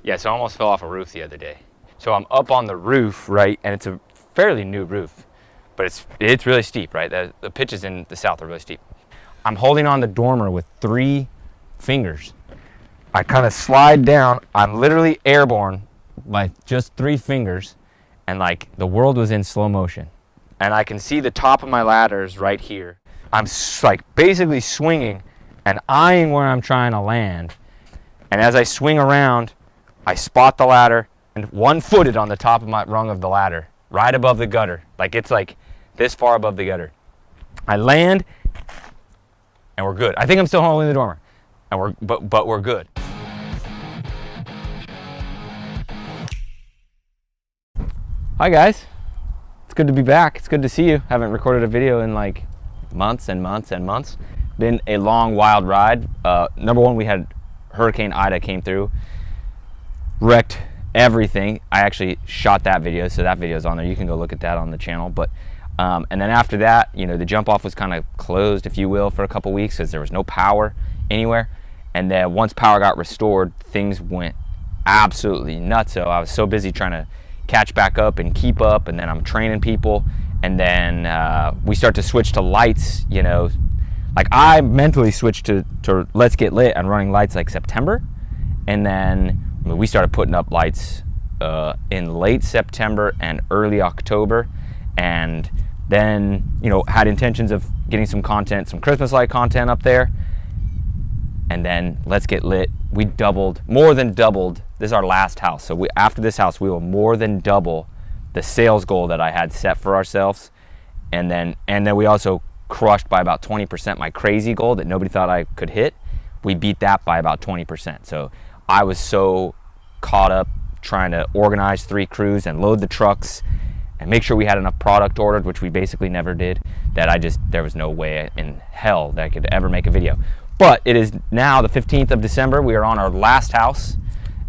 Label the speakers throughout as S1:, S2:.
S1: Yeah, so I almost fell off a roof the other day. So I'm up on the roof, right, and it's a fairly new roof, but it's really steep, right? The pitches in the south are really steep. I'm holding on the dormer with 3 fingers. I kind of slide down. I'm literally airborne by just 3 fingers, and like the world was in slow motion. And I can see the top of my ladders right here. I'm like basically swinging and eyeing where I'm trying to land. And as I swing around, I spot the ladder and one-footed on the top of my rung of the ladder, right above the gutter. Like it's like this far above the gutter. I land and we're good. I think I'm still holding the dormer, and but we're good. Hi guys, it's good to be back. It's good to see you. Haven't recorded a video in like months and months and months. Been a long, wild ride. Number one, we had Hurricane Ida came through, wrecked everything. I actually shot that video, so that video's on there. You can go look at that on the channel. But and then after that, you know, the jump off was kind of closed, if you will, for a couple weeks because there was no power anywhere. And then once power got restored, things went absolutely nuts. So I was so busy trying to catch back up and keep up, and then I'm training people, and then we start to switch to lights. You know, like I mentally switched to Let's Get Lit and running lights like September, and then we started putting up lights in late September and early October, and then, you know, had intentions of getting some content, some Christmas light content up there. And then Let's Get Lit, we doubled, more than doubled. This is our last house. So after this house, we will more than double the sales goal that I had set for ourselves. And then we also crushed by about 20% my crazy goal that nobody thought I could hit. We beat that by about 20%. So I was so caught up trying to organize 3 crews and load the trucks and make sure we had enough product ordered, which we basically never did, that there was no way in hell that I could ever make a video. But it is now the 15th of December. We are on our last house.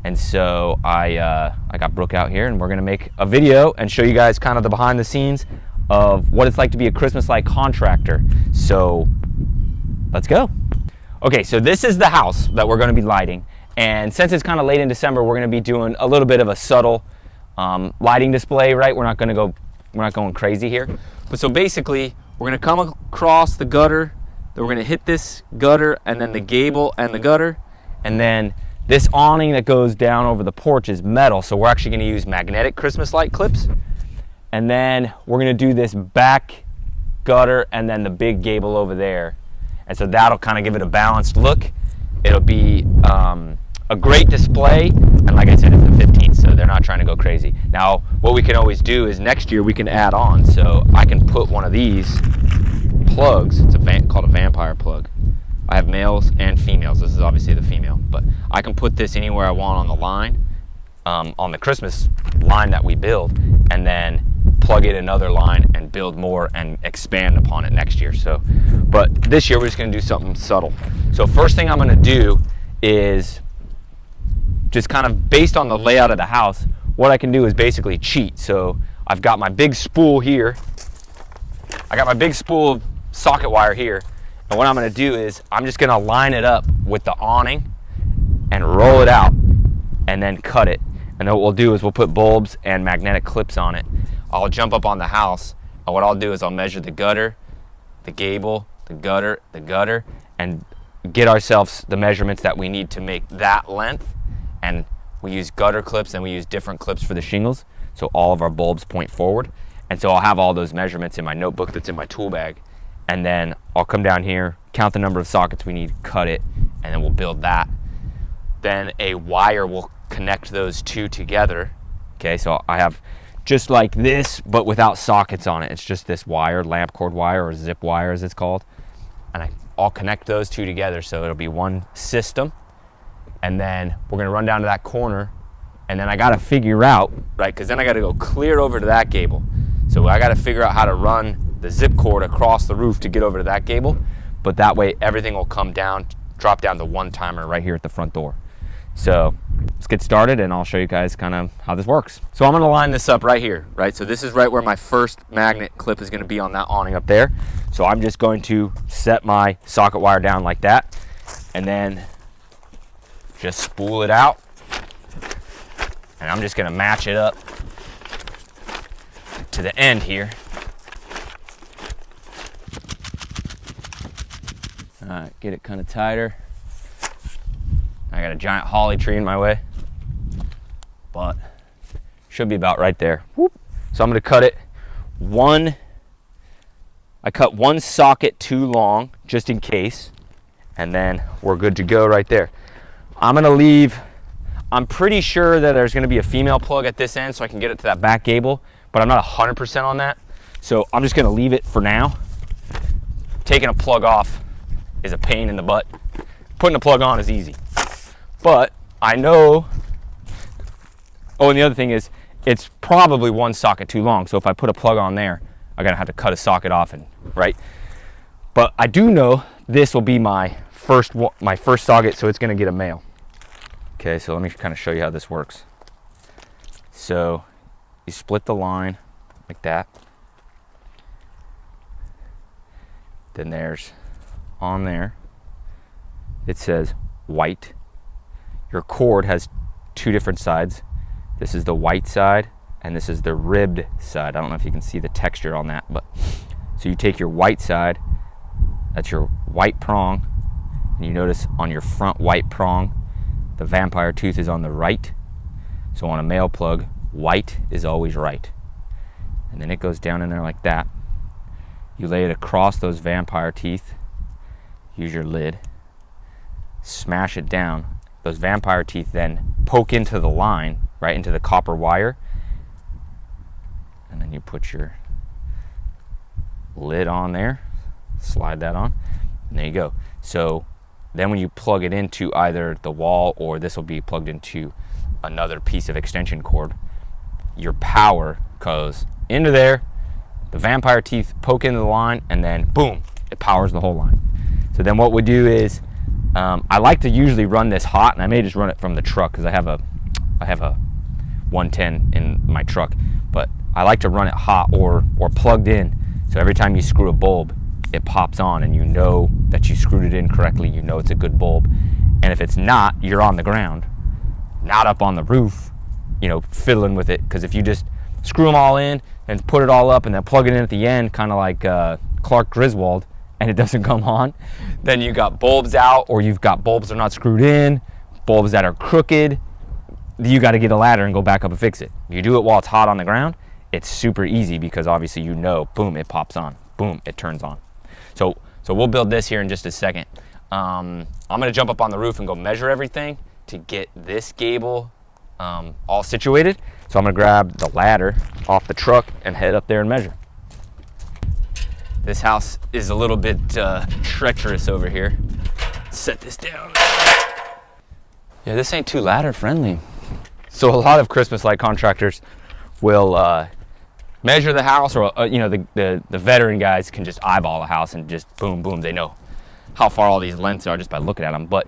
S1: And so I got Brooke out here, and we're gonna make a video and show you guys kind of the behind the scenes of what it's like to be a Christmas light contractor. So let's go. Okay, so this is the house that we're gonna be lighting. And since it's kind of late in December, we're gonna be doing a little bit of a subtle lighting display, right? We're not going crazy here. But so basically, we're gonna come across the gutter. Then we're gonna hit this gutter and then the gable and the gutter, and then this awning that goes down over the porch is metal, so we're actually gonna use magnetic Christmas light clips. And then we're gonna do this back gutter and then the big gable over there. And so that'll kind of give it a balanced look. It'll be a great display, and like I said, it's the 15th, so they're not trying to go crazy. Now, what we can always do is next year we can add on, so I can put one of these plugs. It's called a vampire plug. I have males and females. This is obviously the female, but I can put this anywhere I want on the line, on the Christmas line that we build, and then plug in another line and build more and expand upon it next year. So, but this year we're just gonna do something subtle. So first thing I'm gonna do is just kind of based on the layout of the house, what I can do is basically cheat. So I've got my big spool here. I got my big spool of socket wire here. And what I'm gonna do is I'm just gonna line it up with the awning and roll it out and then cut it. And then what we'll do is we'll put bulbs and magnetic clips on it. I'll jump up on the house, and what I'll do is I'll measure the gutter, the gable, the gutter, and get ourselves the measurements that we need to make that length. And we use gutter clips and we use different clips for the shingles, so all of our bulbs point forward. And so I'll have all those measurements in my notebook that's in my tool bag, and then I'll come down here, count the number of sockets we need, cut it, and then we'll build that. Then a wire will connect those two together. Okay, so I have just like this, but without sockets on it. It's just this wire, lamp cord wire, or zip wire as it's called. And I'll connect those two together so it'll be one system. And then we're gonna run down to that corner, and then I gotta figure out, right, because then I gotta go clear over to that gable. So I gotta figure out how to run the zip cord across the roof to get over to that gable, but that way everything will come down, drop down to one timer right here at the front door. So let's get started, and I'll show you guys kind of how this works. So I'm gonna line this up right here, right? So this is right where my first magnet clip is gonna be on that awning up there. So I'm just going to set my socket wire down like that, and then just spool it out And I'm just gonna match it up to the end here. All right, get it kind of tighter. I got a giant holly tree in my way, but should be about right there. Whoop. So I'm gonna cut it I cut one socket too long, just in case, and then we're good to go right there. I'm pretty sure that there's gonna be a female plug at this end so I can get it to that back gable, but I'm not 100% on that. So I'm just gonna leave it for now. Taking a plug off is a pain in the butt. Putting a plug on is easy. But I know, oh, and the other thing is, it's probably one socket too long. So if I put a plug on there, I'm gonna have to cut a socket off, and right? But I do know this will be my first socket, so it's gonna get a male. Okay, so let me kind of show you how this works. So you split the line like that. Then there's, on there, it says white. Your cord has two different sides. This is the white side, and this is the ribbed side. I don't know if you can see the texture on that, but so you take your white side, that's your white prong, and you notice on your front white prong, the vampire tooth is on the right. So on a male plug, white is always right. And then it goes down in there like that. You lay it across those vampire teeth, use your lid, smash it down. Those vampire teeth then poke into the line, right into the copper wire. And then you put your lid on there, slide that on, and there you go. So then when you plug it into either the wall, or this will be plugged into another piece of extension cord, your power goes into there, the vampire teeth poke into the line, and then boom, it powers the whole line. So then what we do is, I like to usually run this hot, and I may just run it from the truck because I have a 110 in my truck, but I like to run it hot or plugged in. So every time you screw a bulb, it pops on, and you know that you screwed it in correctly. You know it's a good bulb. And if it's not, you're on the ground, not up on the roof, fiddling with it. Because if you just screw them all in and put it all up and then plug it in at the end, kind of like Clark Griswold, and it doesn't come on, then you got bulbs out, or you've got bulbs that are not screwed in, bulbs that are crooked. You got to get a ladder and go back up and fix it. You do it while it's hot on the ground, it's super easy, because obviously boom, it pops on, boom, it turns on. So we'll build this here in just a second. I'm gonna jump up on the roof and go measure everything to get this gable all situated. So I'm gonna grab the ladder off the truck and head up there and measure. This house is a little bit treacherous over here. Set this down. Yeah, this ain't too ladder friendly. So a lot of Christmas light contractors will measure the house, or the veteran guys can just eyeball a house and just boom, boom. They know how far all these lengths are just by looking at them. But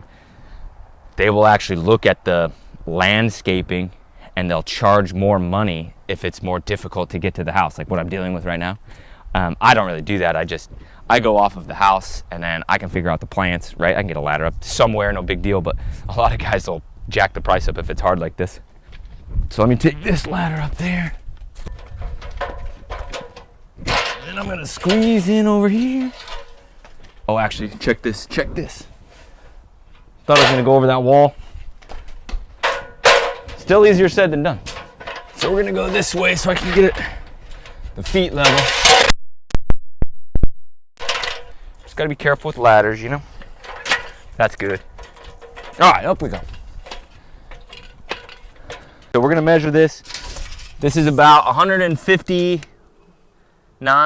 S1: they will actually look at the landscaping, and they'll charge more money if it's more difficult to get to the house, like what I'm dealing with right now. I don't really do that. I go off of the house, and then I can figure out the plants, right? I can get a ladder up somewhere, no big deal. But a lot of guys will jack the price up if it's hard like this. So let me take this ladder up there. And I'm gonna squeeze in over here. Oh, actually, check this. Thought I was gonna go over that wall. Still easier said than done. So we're gonna go this way so I can get it the feet level. Just gotta be careful with ladders, That's good. All right, up we go. So we're gonna measure this. This is about 159,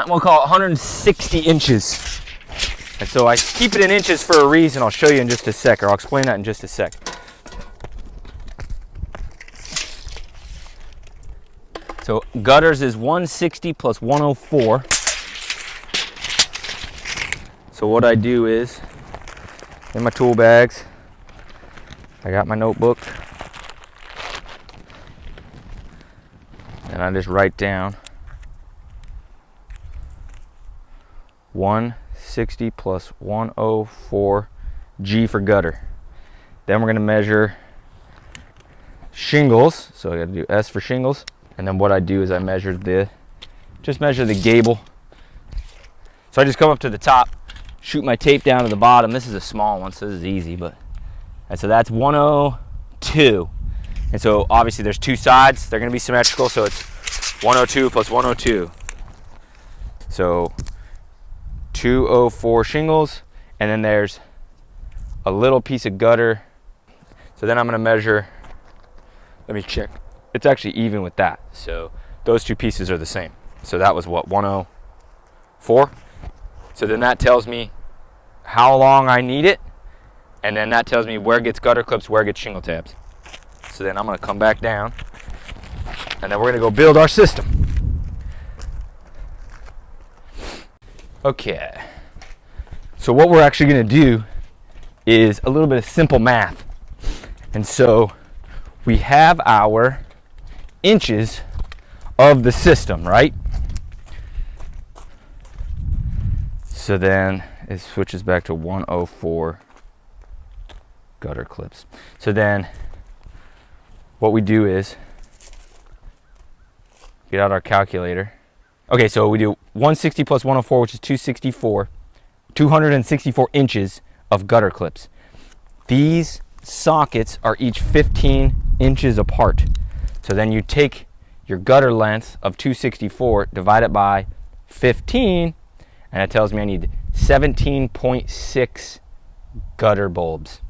S1: we'll call it 160 inches. And so I keep it in inches for a reason. I'll show you in just a sec, or I'll explain that in just a sec. So gutters is 160 plus 104. So what I do is, in my tool bags, I got my notebook, and I just write down 160 plus 104 G for gutter. Then we're going to measure shingles. So I got to do S for shingles. And then what I do is I measure the gable. So I just come up to the top, shoot my tape down to the bottom. This is a small one, so this is easy, and so that's 102. And so obviously there's two sides. They're gonna be symmetrical, so it's 102 plus 102. So 204 shingles, and then there's a little piece of gutter. So then I'm gonna measure, let me check. It's actually even with that. So those two pieces are the same. So that was what, 104? So then that tells me how long I need it, and then that tells me where gets gutter clips, where gets shingle tabs. So then I'm gonna come back down, and then we're gonna go build our system. Okay. So what we're actually gonna do is a little bit of simple math. And so we have our inches of the system, right? So then it switches back to 104 gutter clips. So then what we do is get out our calculator. Okay, so we do 160 plus 104, which is 264 inches of gutter clips. These sockets are each 15 inches apart. So then you take your gutter length of 264, divide it by 15, and it tells me I need 17.6 gutter bulbs,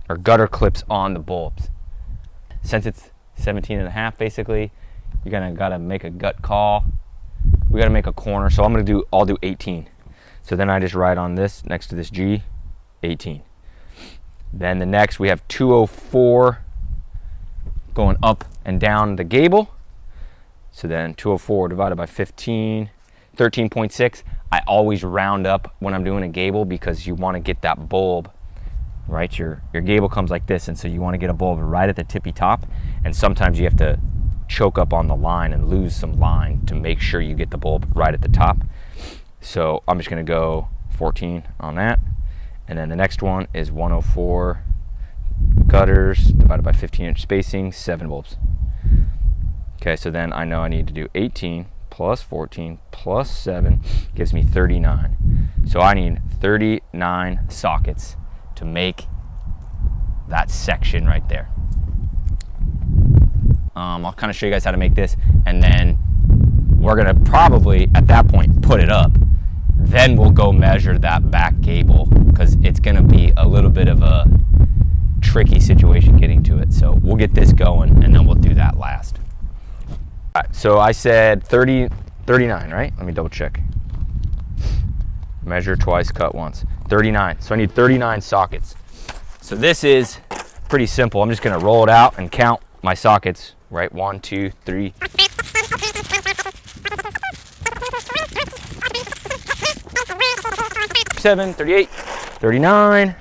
S1: or gutter clips on the bulbs. Since it's 17 and a half, basically, you're gotta make a gut call. We gotta make a corner, so I'll do 18. So then I just write on this, next to this G, 18. Then the next, we have 204 going up and down the gable. So then 204 divided by 15, 13.6. I always round up when I'm doing a gable because you want to get that bulb, right? Your gable comes like this, and so you want to get a bulb right at the tippy top. And sometimes you have to choke up on the line and lose some line to make sure you get the bulb right at the top. So I'm just going to go 14 on that. And then the next one is 104 gutters divided by 15-inch spacing, 7 bulbs. Okay, so then I know I need to do 18 plus 14 plus 7 gives me 39. So I need 39 sockets to make that section right there. I'll kind of show you guys how to make this, and then we're gonna probably at that point put it up. Then we'll go measure that back gable because it's gonna be a little bit of a tricky situation getting to it. So we'll get this going and then we'll do that last. All right, so I said 39, right? Let me double check. Measure twice, cut once. 39, so I need 39 sockets. So this is pretty simple. I'm just gonna roll it out and count my sockets, right? 1, 2, 3. 37, 38, 39.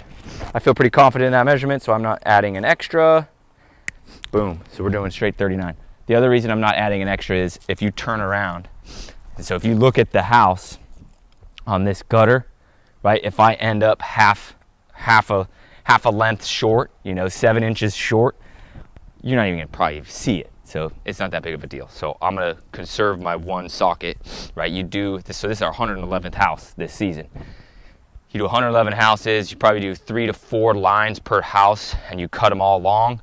S1: I feel pretty confident in that measurement, so I'm not adding an extra. Boom, so we're doing straight 39. The other reason I'm not adding an extra is if you turn around, and so if you look at the house on this gutter, right, if I end up half a length short, 7 inches short, you're not even gonna probably see it. So it's not that big of a deal. So I'm gonna conserve my one socket, right? You do this, so this is our 111th house this season. You do 111 houses, you probably do 3 to 4 lines per house, and you cut them all long.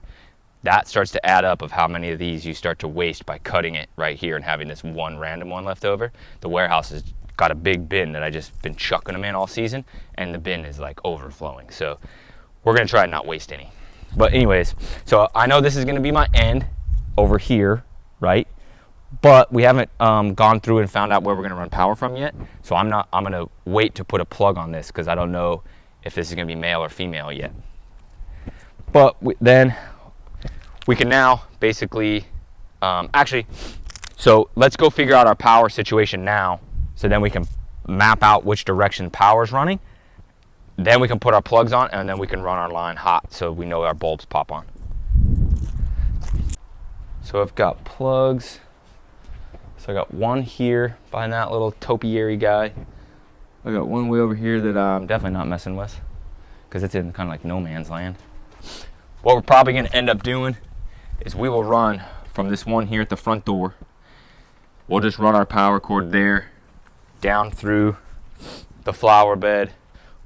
S1: That starts to add up of how many of these you start to waste by cutting it right here and having this one random one left over. The warehouse has got a big bin that I just been chucking them in all season, and the bin is like overflowing. So we're gonna try and not waste any. But anyways, so I know this is gonna be my end over here, right? But we haven't gone through and found out where we're gonna run power from yet. So I'm gonna wait to put a plug on this because I don't know if this is gonna be male or female yet. But then we can now basically, so let's go figure out our power situation now, so then we can map out which direction power is running. Then we can put our plugs on, and then we can run our line hot so we know our bulbs pop on. So I've got plugs. So I got one here behind that little topiary guy. I got one way over here that I'm definitely not messing with because it's in kind of like no man's land. What we're probably gonna end up doing is we will run from this one here at the front door. We'll just run our power cord there, down through the flower bed.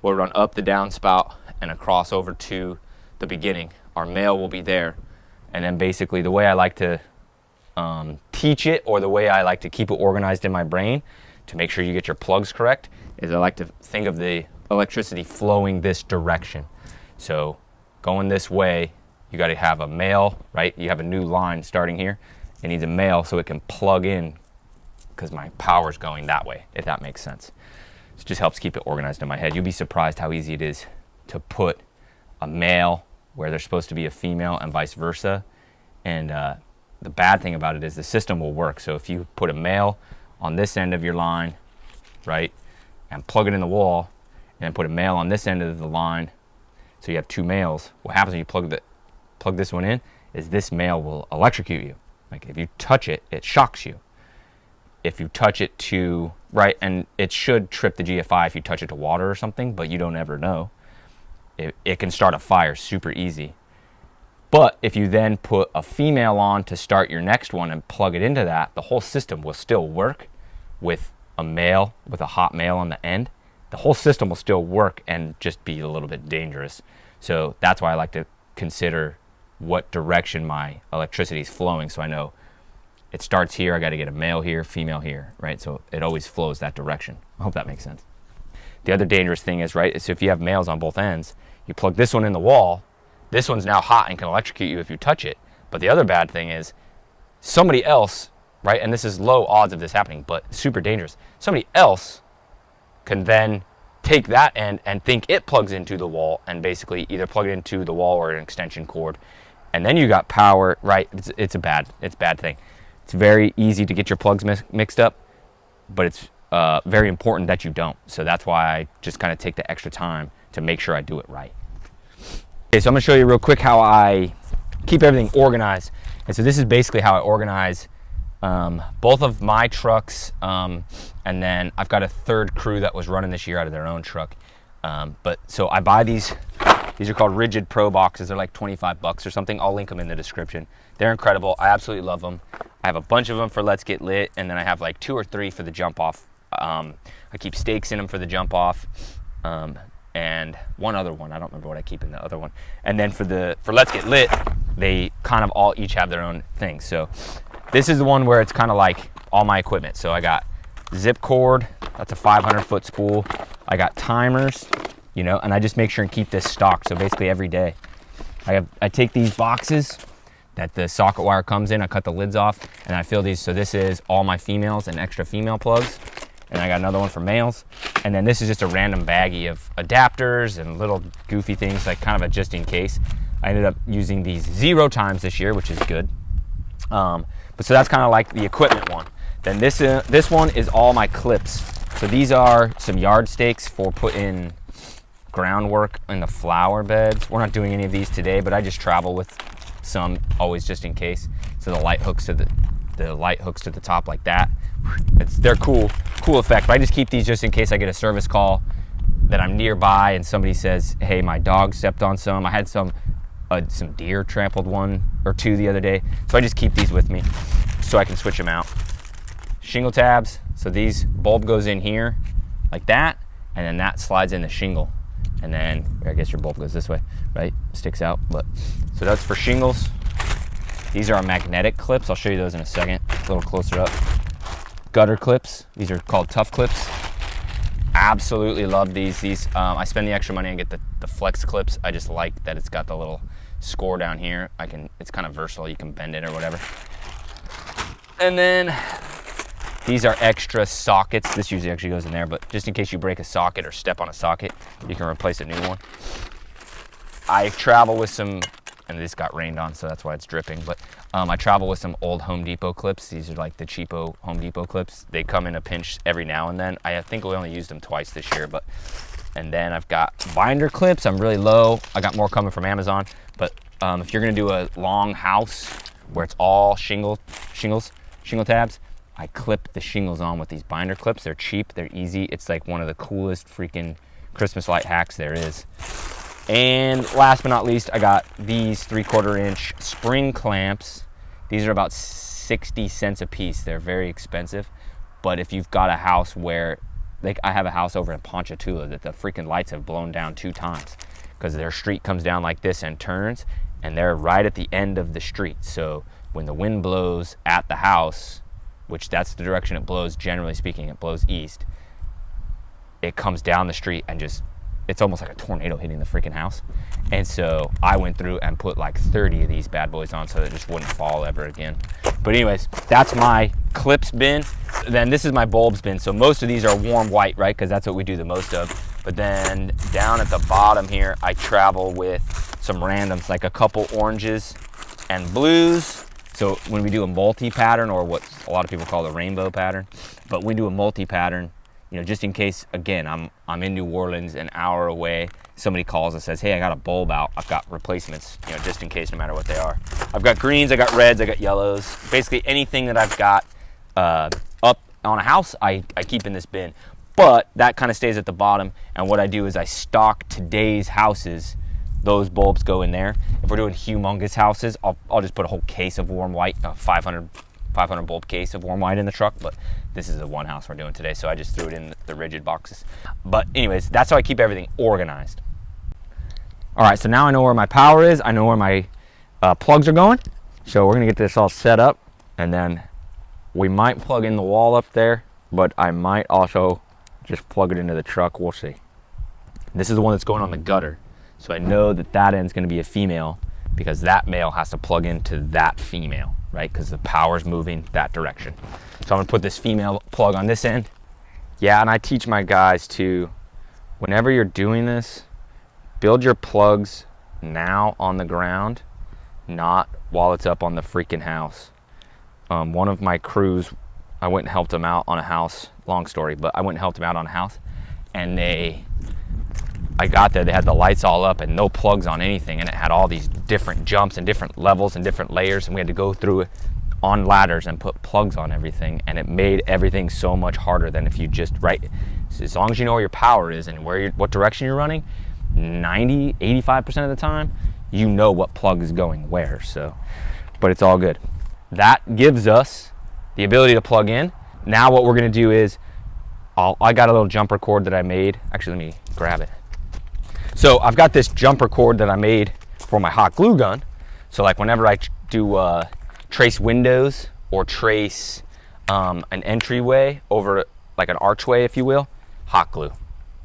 S1: We'll run up the downspout and across over to the beginning. Our male will be there. And then basically the way I like to teach it, or the way I like to keep it organized in my brain to make sure you get your plugs correct, is I like to think of the electricity flowing this direction. So going this way, you got to have a male, right? You have a new line starting here. It needs a male so it can plug in, because my power's going that way, if that makes sense. It just helps keep it organized in my head. You'll be surprised how easy it is to put a male where there's supposed to be a female and vice versa. And the bad thing about it is the system will work. So if you put a male on this end of your line, right, and plug it in the wall, and then put a male on this end of the line, so you have two males, what happens when you plug this one in is this male will electrocute you. Like if you touch it, it shocks you. If you touch it to, right, and it should trip the GFI if you touch it to water or something, but you don't ever know. It can start a fire super easy. But if you then put a female on to start your next one and plug it into that, the whole system will still work with a male, with a hot male on the end. The whole system will still work and just be a little bit dangerous. So that's why I like to consider what direction my electricity is flowing, so I know it starts here, I got to get a male here, female here, right? So it always flows that direction. I hope that makes sense. The other dangerous thing is, right, is if you have males on both ends, you plug this one in the wall, this one's now hot and can electrocute you if you touch it. But the other bad thing is somebody else, right, and this is low odds of this happening, but super dangerous, somebody else can then take that end and think it plugs into the wall and basically either plug it into the wall or an extension cord. And then you got power, right? It's a bad thing. It's very easy to get your plugs mixed up, but it's very important that you don't. So that's why I just kind of take the extra time to make sure I do it right. Okay, so I'm gonna show you real quick how I keep everything organized. And so this is basically how I organize both of my trucks, and then I've got a third crew that was running this year out of their own truck. But so I buy these are called Rigid Pro boxes. They're like 25 bucks or something. I'll link them in the description. They're incredible. I absolutely love them. I have a bunch of them for Let's Get Lit, and then I have like 2 or 3 for the jump off. I keep stakes in them for the jump off, and one other one. I don't remember what I keep in the other one. And then for Let's Get Lit, they kind of all each have their own thing. So this is the one where it's kind of like all my equipment. So I got zip cord, that's a 500-foot spool. I got timers, you know, and I just make sure and keep this stocked. So basically every day I take these boxes that the socket wire comes in, I cut the lids off, and I fill these. So this is all my females and extra female plugs. And I got another one for males. And then this is just a random baggie of adapters and little goofy things, like kind of a just in case. I ended up using these 0 times this year, which is good. But so that's kind of like the equipment one. Then this one is all my clips. So these are some yard stakes for putting groundwork in the flower beds. We're not doing any of these today, but I just travel with some always just in case. So the light hooks to the top like that. They're cool effect. But I just keep these just in case I get a service call that I'm nearby and somebody says, hey, my dog stepped on some. I had some deer trampled 1 or 2 the other day. So I just keep these with me so I can switch them out. Shingle tabs. So these bulb goes in here like that, and then that slides in the shingle. And then I guess your bulb goes this way, right? Sticks out. But so that's for shingles. These are magnetic clips. I'll show you those in a second. A little closer up. Gutter clips. These are called Tough Clips. Absolutely love these. I spend the extra money and get the flex clips. I just like that it's got the little score down here. It's kind of versatile. You can bend it or whatever. And then these are extra sockets. This usually actually goes in there, but just in case you break a socket or step on a socket, you can replace a new one. I travel with some, and this got rained on, so that's why it's dripping, but I travel with some old Home Depot clips. These are like the cheapo Home Depot clips. They come in a pinch every now and then. I think we only used them twice this year, and then I've got binder clips. I'm really low. I got more coming from Amazon, but if you're gonna do a long house where it's all shingle tabs, I clip the shingles on with these binder clips. They're cheap, they're easy. It's like one of the coolest freaking Christmas light hacks there is. And last but not least, I got these 3/4 inch spring clamps. These are about 60 cents a piece. They're very expensive, but if you've got a house where, like I have a house over in Ponchatoula that the freaking lights have blown down 2 times because their street comes down like this and turns, and they're right at the end of the street. So when the wind blows at the house, which that's the direction it blows, generally speaking, it blows east, it comes down the street and just, it's almost like a tornado hitting the freaking house. And so I went through and put like 30 of these bad boys on so that it just wouldn't fall ever again. But anyways, that's my clips bin. Then this is my bulbs bin. So most of these are warm white, right? Because that's what we do the most of. But then down at the bottom here, I travel with some randoms, like a couple oranges and blues. So when we do a multi-pattern, or what a lot of people call the rainbow pattern, but we do a multi-pattern, you know, just in case, again, I'm in New Orleans, an hour away, somebody calls and says, hey, I got a bulb out, I've got replacements, you know, just in case, no matter what they are. I've got greens, I got reds, I got yellows. Basically anything that I've got up on a house, I keep in this bin. But that kind of stays at the bottom, and what I do is I stock today's houses. Those bulbs go in there. If we're doing humongous houses, I'll just put a whole case of warm white, a 500 bulb case of warm white in the truck, but this is the one house we're doing today, so I just threw it in the rigid boxes. But anyways, that's how I keep everything organized. All right, so now I know where my power is, I know where my plugs are going, so we're gonna get this all set up, and then we might plug in the wall up there, but I might also just plug it into the truck, we'll see. This is the one that's going on the gutter, so I know that that end's gonna be a female, because that male has to plug into that female, right? Because the power's moving that direction. So I'm gonna put this female plug on this end. Yeah, and I teach my guys to, whenever you're doing this, build your plugs now on the ground, not while it's up on the freaking house. One of my crews, I went and helped them out on a house, long story, but I went and helped them out on a house, and I got there, they had the lights all up and no plugs on anything, and it had all these different jumps and different levels and different layers, and we had to go through it on ladders and put plugs on everything, and it made everything so much harder than if you just, right, so as long as you know where your power is and what direction you're running, 85% of the time, you know what plug is going where, so, but it's all good. That gives us the ability to plug in. Now what we're gonna do is, I got a little jumper cord that I made. Actually, let me grab it. So I've got this jumper cord that I made for my hot glue gun. So like whenever I do trace windows or trace an entryway over like an archway, if you will, hot glue.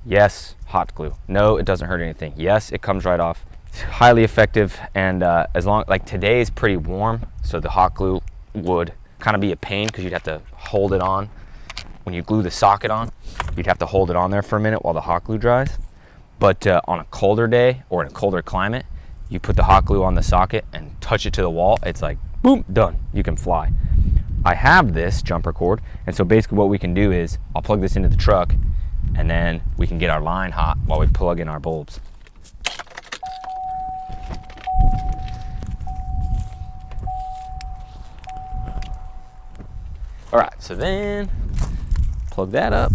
S1: Yes, hot glue. No, it doesn't hurt anything. Yes, it comes right off. It's highly effective, and as long, like today is pretty warm, so the hot glue would kind of be a pain because you'd have to hold it on. When you glue the socket on, you'd have to hold it on there for a minute while the hot glue dries. But on a colder day or in a colder climate, you put the hot glue on the socket and touch it to the wall, it's like, boom, done, you can fly. I have this jumper cord, and so basically what we can do is, I'll plug this into the truck, and then we can get our line hot while we plug in our bulbs. All right, so then plug that up.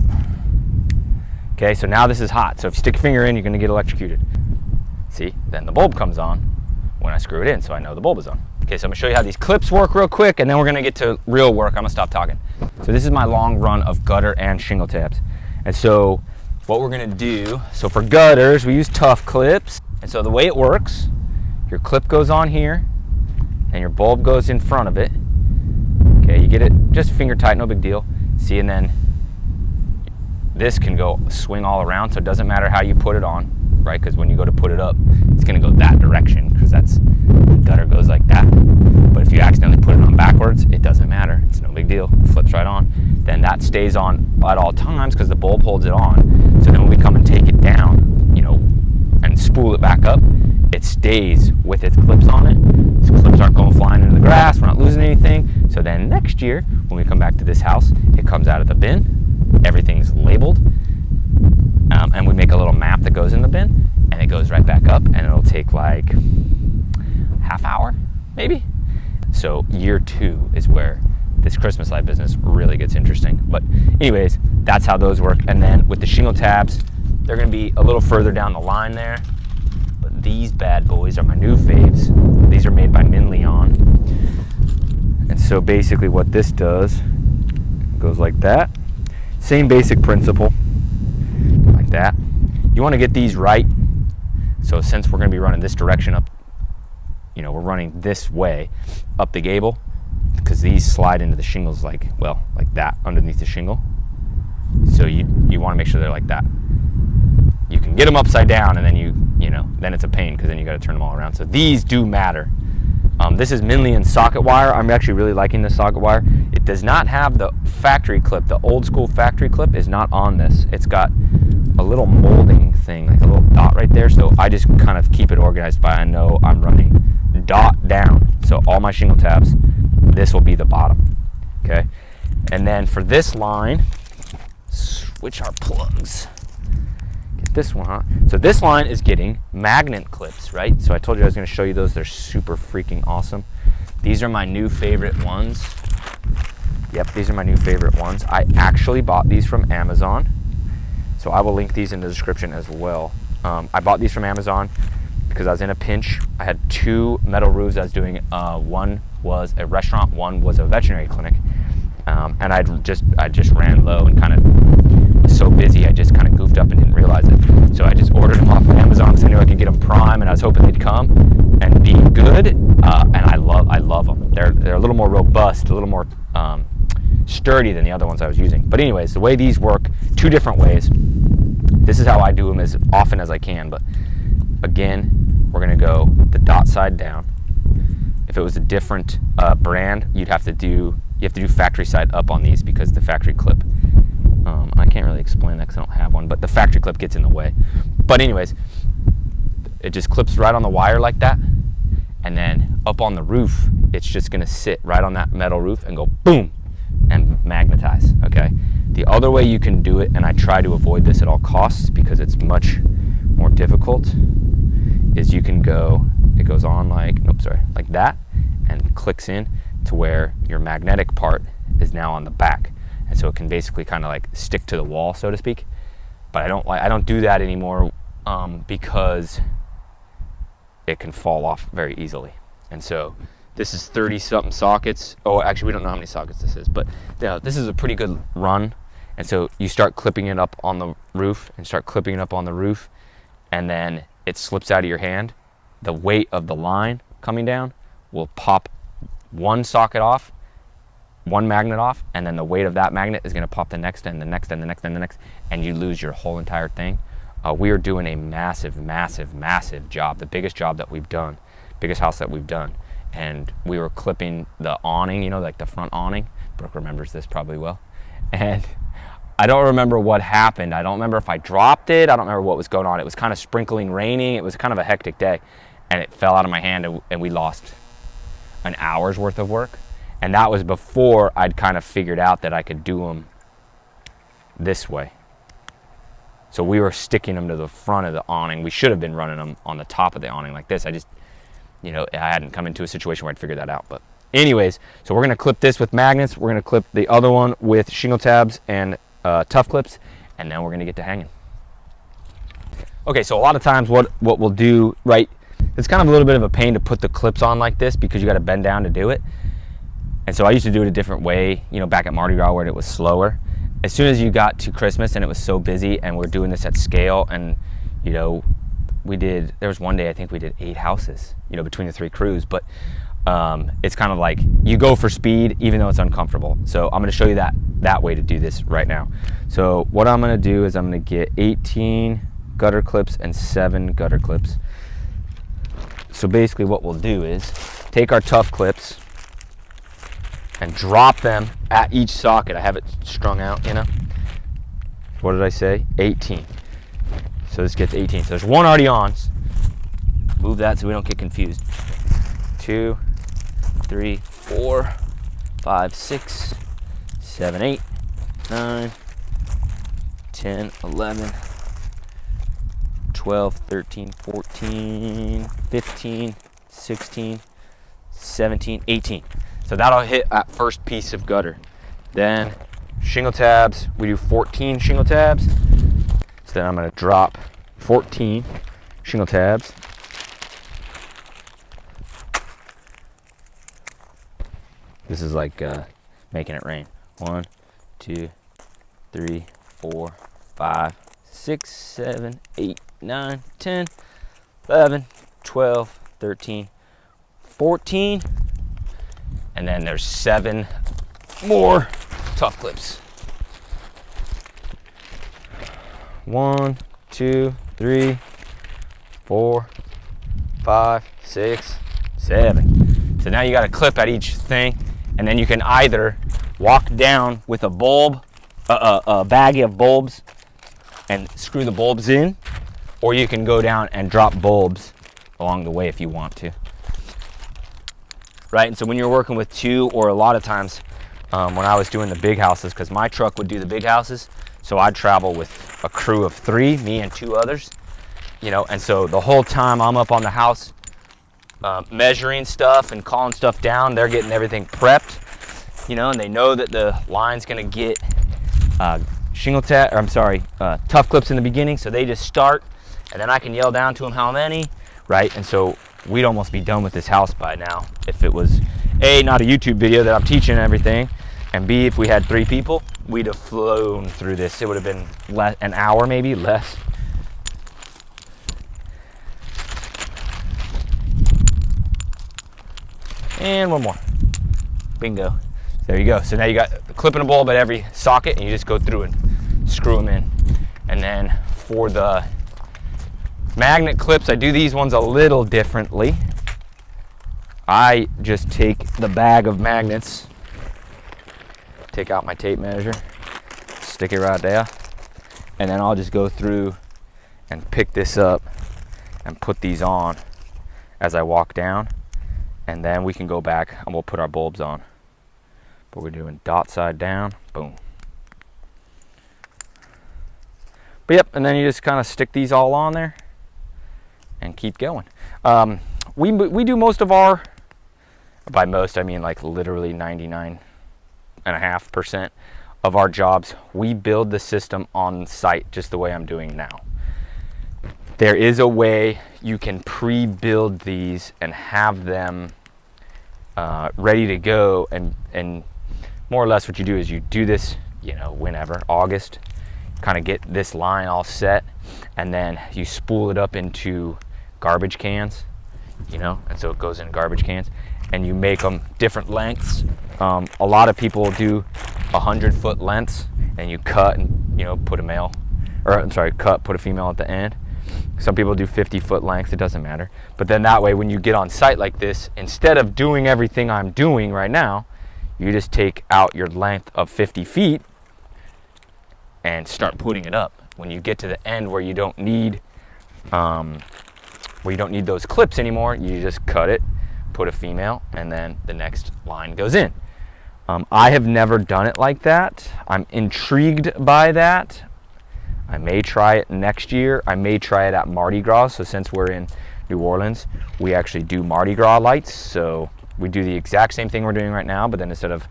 S1: Okay, so now this is hot. So if you stick your finger in, you're gonna get electrocuted. See, then the bulb comes on when I screw it in, so I know the bulb is on. Okay, so I'm gonna show you how these clips work real quick, and then we're gonna get to real work. I'm gonna stop talking. So this is my long run of gutter and shingle tabs. And so what we're gonna do, so for gutters, we use tough clips. And so the way it works, your clip goes on here, and your bulb goes in front of it. Okay, you get it just finger tight, no big deal. See, and then this can go swing all around, so it doesn't matter how you put it on, right? Because when you go to put it up, it's gonna go that direction, because that's, the gutter goes like that. But if you accidentally put it on backwards, it doesn't matter, it's no big deal, it flips right on. Then that stays on at all times because the bulb holds it on. So then when we come and take it down, you know, and spool it back up, it stays with its clips on it. So clips aren't going flying into the grass, we're not losing anything. So then next year, when we come back to this house, it comes out of the bin, everything's labeled, and we make a little map that goes in the bin, and it goes right back up, and it'll take like half hour, maybe. So year 2 is where this Christmas light business really gets interesting. But anyways, that's how those work. And then with the shingle tabs, they're gonna be a little further down the line there. these bad boys are my new faves. These are made by Minleon. And so basically what this does, goes like that. Same basic principle, like that. You want to get these right. So since we're going to be running this direction up, you know, we're running this way up the gable, because these slide into the shingles like, well, like that underneath the shingle. So you want to make sure they're like that. You can get them upside down, and then you know, then it's a pain because then you got to turn them all around. So these do matter. This is Minleon socket wire. I'm actually really liking this socket wire. It does not have the factory clip. The old school factory clip is not on this. It's got a little molding thing, like a little dot right there. So I just kind of keep it organized by, I know I'm running dot down. So all my shingle tabs, this will be the bottom, okay? And then for this line, switch our plugs. Get this one, huh? So this line is getting magnet clips, right? So I told you I was gonna show you those. They're super freaking awesome. These are my new favorite ones. Yep, these are my new favorite ones. I actually bought these from Amazon. So I will link these in the description as well. I bought these from Amazon because I was in a pinch. I had 2 metal roofs I was doing. One was a restaurant, one was a veterinary clinic. And I just ran low and kind of was so busy, I just kind of goofed up and didn't realize it. So I just ordered them off of Amazon because I knew I could get them prime, and I was hoping they'd come and be good. And I love them. They're a little more robust, a little more sturdy than the other ones I was using. But anyways, the way these work, 2 different ways. This is how I do them as often as I can, but again, we're gonna go the dot side down. If it was a different brand, you have to do factory side up on these because the factory clip, I can't really explain that because I don't have one, but the factory clip gets in the way. But anyways, it just clips right on the wire like that, and then up on the roof, it's just gonna sit right on that metal roof and go boom, and magnetize, okay? The other way you can do it, and I try to avoid this at all costs because it's much more difficult, is you can go, it goes on like that, and clicks in to where your magnetic part is now on the back. And so it can basically kind of like stick to the wall, so to speak. But I don't do that anymore because it can fall off very easily. And so this is 30 something sockets. Oh, actually we don't know how many sockets this is, but yeah, this is a pretty good run. And so you start clipping it up on the roof and then it slips out of your hand. The weight of the line coming down will pop one socket off, one magnet off, and then the weight of that magnet is going to pop the next and the next and the next and the next, and you lose your whole entire thing. We are doing a massive job, the biggest job that we've done, biggest house that we've done. And we were clipping the awning, you know, like the front awning. Brooke remembers this probably well. And I don't remember what happened. I don't remember if I dropped it. I don't remember what was going on. It was kind of sprinkling, raining. It was kind of a hectic day. And it fell out of my hand, and we lost an hour's worth of work. And that was before I'd kind of figured out that I could do them this way. So we were sticking them to the front of the awning. We should have been running them on the top of the awning like this. I just, you know, I hadn't come into a situation where I'd figured that out. But anyways, so we're gonna clip this with magnets. We're gonna clip the other one with shingle tabs and tough clips, and then we're gonna get to hanging. Okay, so a lot of times what we'll do, right, it's kind of a little bit of a pain to put the clips on like this because you got to bend down to do it. And so I used to do it a different way, you know, back at Mardi Gras where it was slower. As soon as you got to Christmas and it was so busy and we're doing this at scale, and you know, there was one day I think we did 8 houses, you know, between the 3 crews. But it's kind of like you go for speed even though it's uncomfortable. So I'm going to show you that way to do this right now. So what I'm going to do is I'm going to get 18 gutter clips and 7 gutter clips. So basically what we'll do is take our tough clips and drop them at each socket. I have it strung out, you know. What did I say? 18. So this gets 18. So there's one already on. Move that so we don't get confused. 2, 3, 4, 5, 6, 7, 8, 9, 10, 11, 12, 13, 14, 15, 16, 17, 18. So that'll hit that first piece of gutter. Then shingle tabs, we do 14 shingle tabs. So then I'm gonna drop 14 shingle tabs This is like making it rain. 1, 2, 3, 4, 5, 6, 7, 8, 9, 10, 11, 12, 13, 14, and then there's 7 more tough clips. 1, 2, 3, 4, 5, 6, 7. So now you got a clip at each thing, and then you can either walk down with a bulb, a bag of bulbs, and screw the bulbs in, or you can go down and drop bulbs along the way if you want to. Right, and so when you're working with 2, or a lot of times when I was doing the big houses, because my truck would do the big houses, so I'd travel with a crew of 3, me and 2 others, you know, and so the whole time I'm up on the house measuring stuff and calling stuff down, they're getting everything prepped, you know, and they know that the line's gonna get tough clips in the beginning, so they just start, and then I can yell down to them how many, right? And so we'd almost be done with this house by now if it was A, not a YouTube video that I'm teaching everything, and B, if we had 3 people, we'd have flown through this. It would have been an hour, maybe less. And one more. Bingo. There you go. So now you got the clip and a bulb at every socket, and you just go through and screw them in. And then for the magnet clips, I do these ones a little differently. I just take the bag of magnets, take out my tape measure, stick it right there, and then I'll just go through and pick this up and put these on as I walk down, and then we can go back and we'll put our bulbs on. But we're doing dot side down, boom. But yep, and then you just kind of stick these all on there and keep going. We do most of our, by most I mean like literally 99.5% of our jobs, we build the system on site just the way I'm doing now. There is a way you can pre-build these and have them ready to go, and more or less what you do is you do this, you know, whenever, August, kind of get this line all set, and then you spool it up into garbage cans, you know, and so it goes in garbage cans, and you make them different lengths. A lot of people do 100-foot lengths, and you cut and, you know, put a male, or I'm sorry, put a female at the end. Some people do 50-foot lengths, it doesn't matter. But then that way, when you get on site like this, instead of doing everything I'm doing right now, you just take out your length of 50 feet and start putting it up. When you get to the end where you don't need those clips anymore, you just cut it, put a female, and then the next line goes in. I have never done it like that. I'm intrigued by that. I may try it next year. I may try it at Mardi Gras. So since we're in New Orleans, we actually do Mardi Gras lights. So we do the exact same thing we're doing right now, but then instead of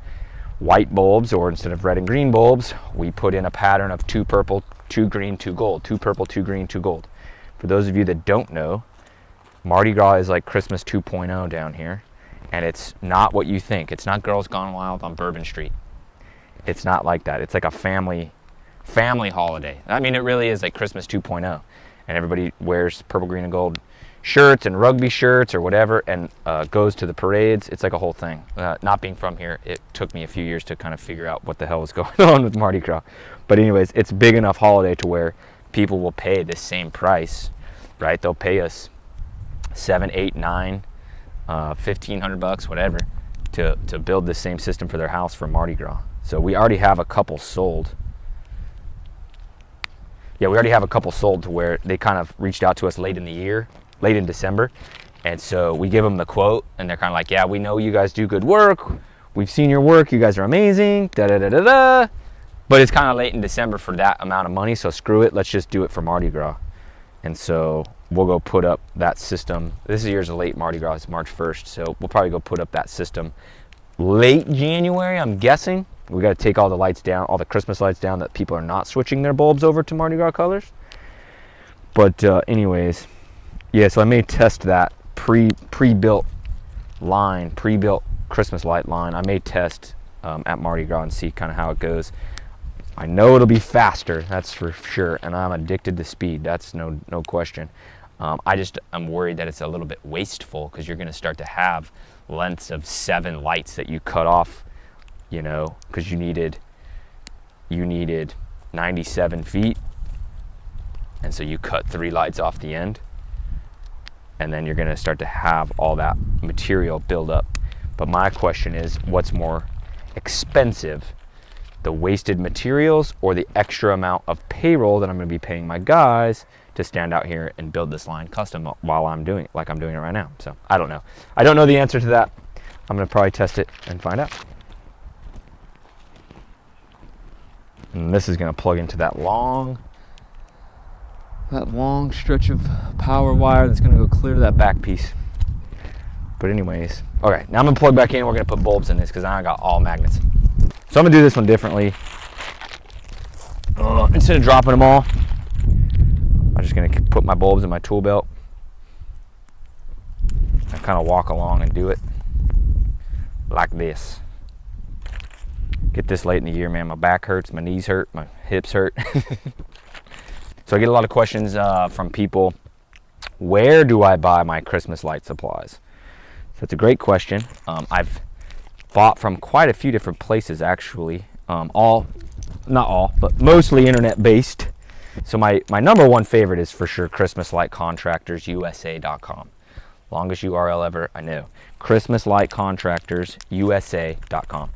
S1: white bulbs, or instead of red and green bulbs, we put in a pattern of 2 purple, 2 green, 2 gold, 2 purple, 2 green, 2 gold. For those of you that don't know, Mardi Gras is like Christmas 2.0 down here, and it's not what you think. It's not Girls Gone Wild on Bourbon Street. It's not like that. It's like a family holiday. I mean, it really is like Christmas 2.0, and everybody wears purple, green, and gold shirts and rugby shirts or whatever, and goes to the parades. It's like a whole thing. Not being from here, it took me a few years to kind of figure out what the hell was going on with Mardi Gras. But anyways, it's a big enough holiday to where people will pay the same price, right? They'll pay us $7, $8, $9, $1,500, whatever, to build the same system for their house for Mardi Gras. So we already have a couple sold. Yeah, we already have a couple sold to where they kind of reached out to us late in the year, late in December. And so we give them the quote, and they're kind of like, yeah, we know you guys do good work. We've seen your work. You guys are amazing. Da da da da da. But it's kind of late in December for that amount of money, so screw it. Let's just do it for Mardi Gras. And so we'll go put up that system. This year's a late Mardi Gras. It's March 1st, so we'll probably go put up that system late January, I'm guessing. We got to take all the lights down, all the Christmas lights down, that people are not switching their bulbs over to Mardi Gras colors. But anyways, yeah, so I may test that pre-built line, pre-built Christmas light line. I may test at Mardi Gras and see kind of how it goes. I know it'll be faster, that's for sure, and I'm addicted to speed. That's no question. I'm worried that it's a little bit wasteful, because you're going to start to have lengths of 7 lights that you cut off, you know, because you needed 97 feet, and so you cut 3 lights off the end, and then you're going to start to have all that material build up. But my question is, what's more expensive, the wasted materials or the extra amount of payroll that I'm going to be paying my guys to stand out here and build this line custom while I'm doing it like I'm doing it right now? So I don't know. I don't know the answer to that. I'm going to probably test it and find out. And this is going to plug into that long stretch of power wire that's going to go clear to that back piece. But anyways, okay, now I'm going to plug back in. We're going to put bulbs in this because I got all magnets. So I'm going to do this one differently. Instead of dropping them all, I'm just going to put my bulbs in my tool belt and kind of walk along and do it like this. Get this late in the year, man. My back hurts, my knees hurt, my hips hurt. So I get a lot of questions from people. Where do I buy my Christmas light supplies? So it's a great question. I've bought from quite a few different places, actually. Not all, but mostly internet based. So my number one favorite is for sure Christmas Light Contractors USA.com. Longest URL ever, I know. Christmas Light Contractors USA.com.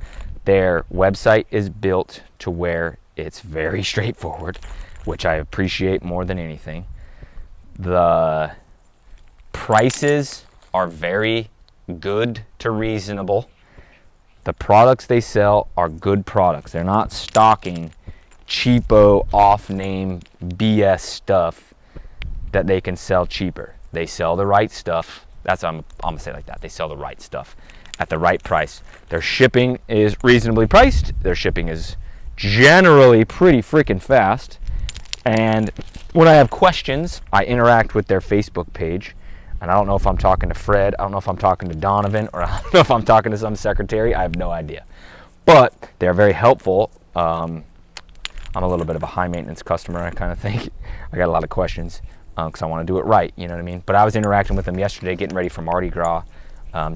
S1: Their website is built to where it's very straightforward, which I appreciate more than anything. The prices are very good to reasonable. The products they sell are good products. They're not stocking cheapo, off-name BS stuff that they can sell cheaper. They sell the right stuff. That's I'm gonna say it like that. They sell the right stuff at the right price. Their shipping is reasonably priced. Their shipping is generally pretty freaking fast. And when I have questions, I interact with their Facebook page. And I don't know if I'm talking to Fred, I don't know if I'm talking to Donovan, or I don't know if I'm talking to some secretary. I have no idea. But they're very helpful. I'm a little bit of a high maintenance customer, I kind of think. I got a lot of questions because I want to do it right, you know what I mean? But I was interacting with them yesterday, getting ready for Mardi Gras,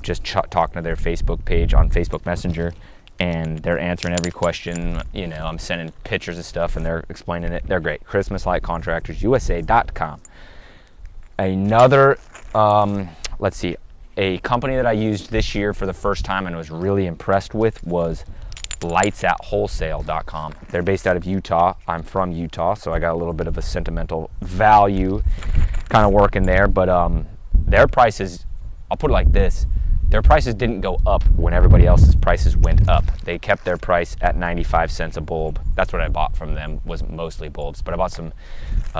S1: just talking to their Facebook page on Facebook Messenger, and they're answering every question. You know, I'm sending pictures of stuff and they're explaining it. They're great. Christmas Light Contractors USA.com. Another, let's see, a company that I used this year for the first time and was really impressed with was lightsatwholesale.com. They're based out of Utah. I'm from Utah, so I got a little bit of a sentimental value kind of working there. But their prices, I'll put it like this, their prices didn't go up when everybody else's prices went up. They kept their price at 95 cents a bulb. That's what I bought from them, was mostly bulbs. But I bought some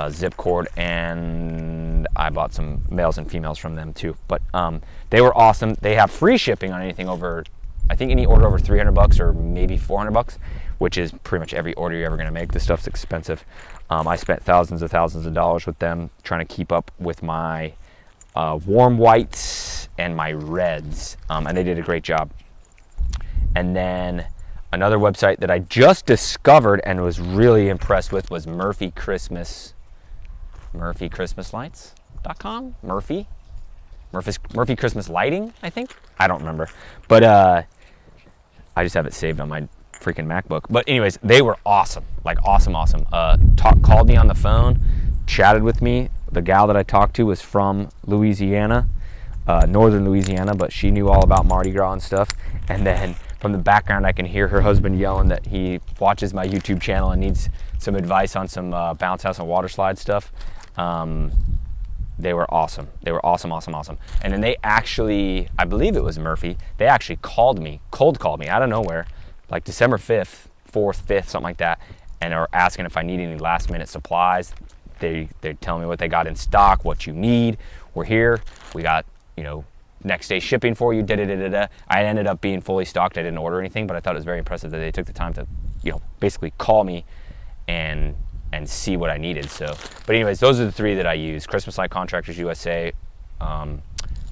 S1: zip cord, and I bought some males and females from them too. But they were awesome. They have free shipping on anything over, I think any order over $300 or maybe $400, which is pretty much every order you're ever gonna make. This stuff's expensive. I spent thousands of dollars with them trying to keep up with my warm whites and my reds, and they did a great job. And then another website that I just discovered and was really impressed with was murphychristmaslights.com. Murphy Christmas Lighting, I think. I don't remember, but I just have it saved on my freaking MacBook. But anyways, they were awesome, like awesome. Called me on the phone, chatted with me. The gal that I talked to was from Louisiana, northern Louisiana, but she knew all about Mardi Gras and stuff. And then from the background, I can hear her husband yelling that he watches my YouTube channel and needs some advice on some bounce house and water slide stuff. They were awesome. They were awesome. And then they actually, I believe it was Murphy, they actually cold called me out of nowhere, like December 5th, 4th, 5th, something like that, and are asking if I need any last minute supplies. They tell me what they got in stock, what you need. We're here. We got, next day shipping for you. I ended up being fully stocked. I didn't order anything, but I thought it was very impressive that they took the time to, basically call me and see what I needed. So, but anyways, those are the three that I use: Christmas Light Contractors USA,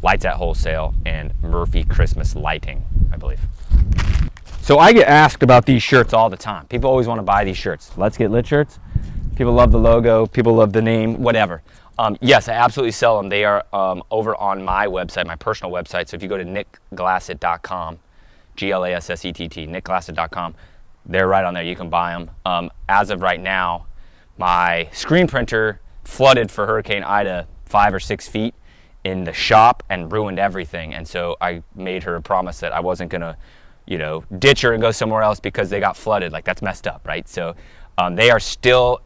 S1: Lights at Wholesale, and Murphy Christmas Lighting, I believe. So I get asked about these shirts all the time. People always want to buy these shirts. Let's Get Lit shirts. People love the logo, people love the name, whatever. Yes, I absolutely sell them. They are over on my website, my personal website. So if you go to nickglassett.com, Glassett, nickglassett.com, they're right on there. You can buy them. As of right now, my screen printer flooded for Hurricane Ida 5 or 6 feet in the shop and ruined everything. And so I made her a promise that I wasn't gonna, ditch her and go somewhere else because they got flooded. Like, that's messed up, right? So they are still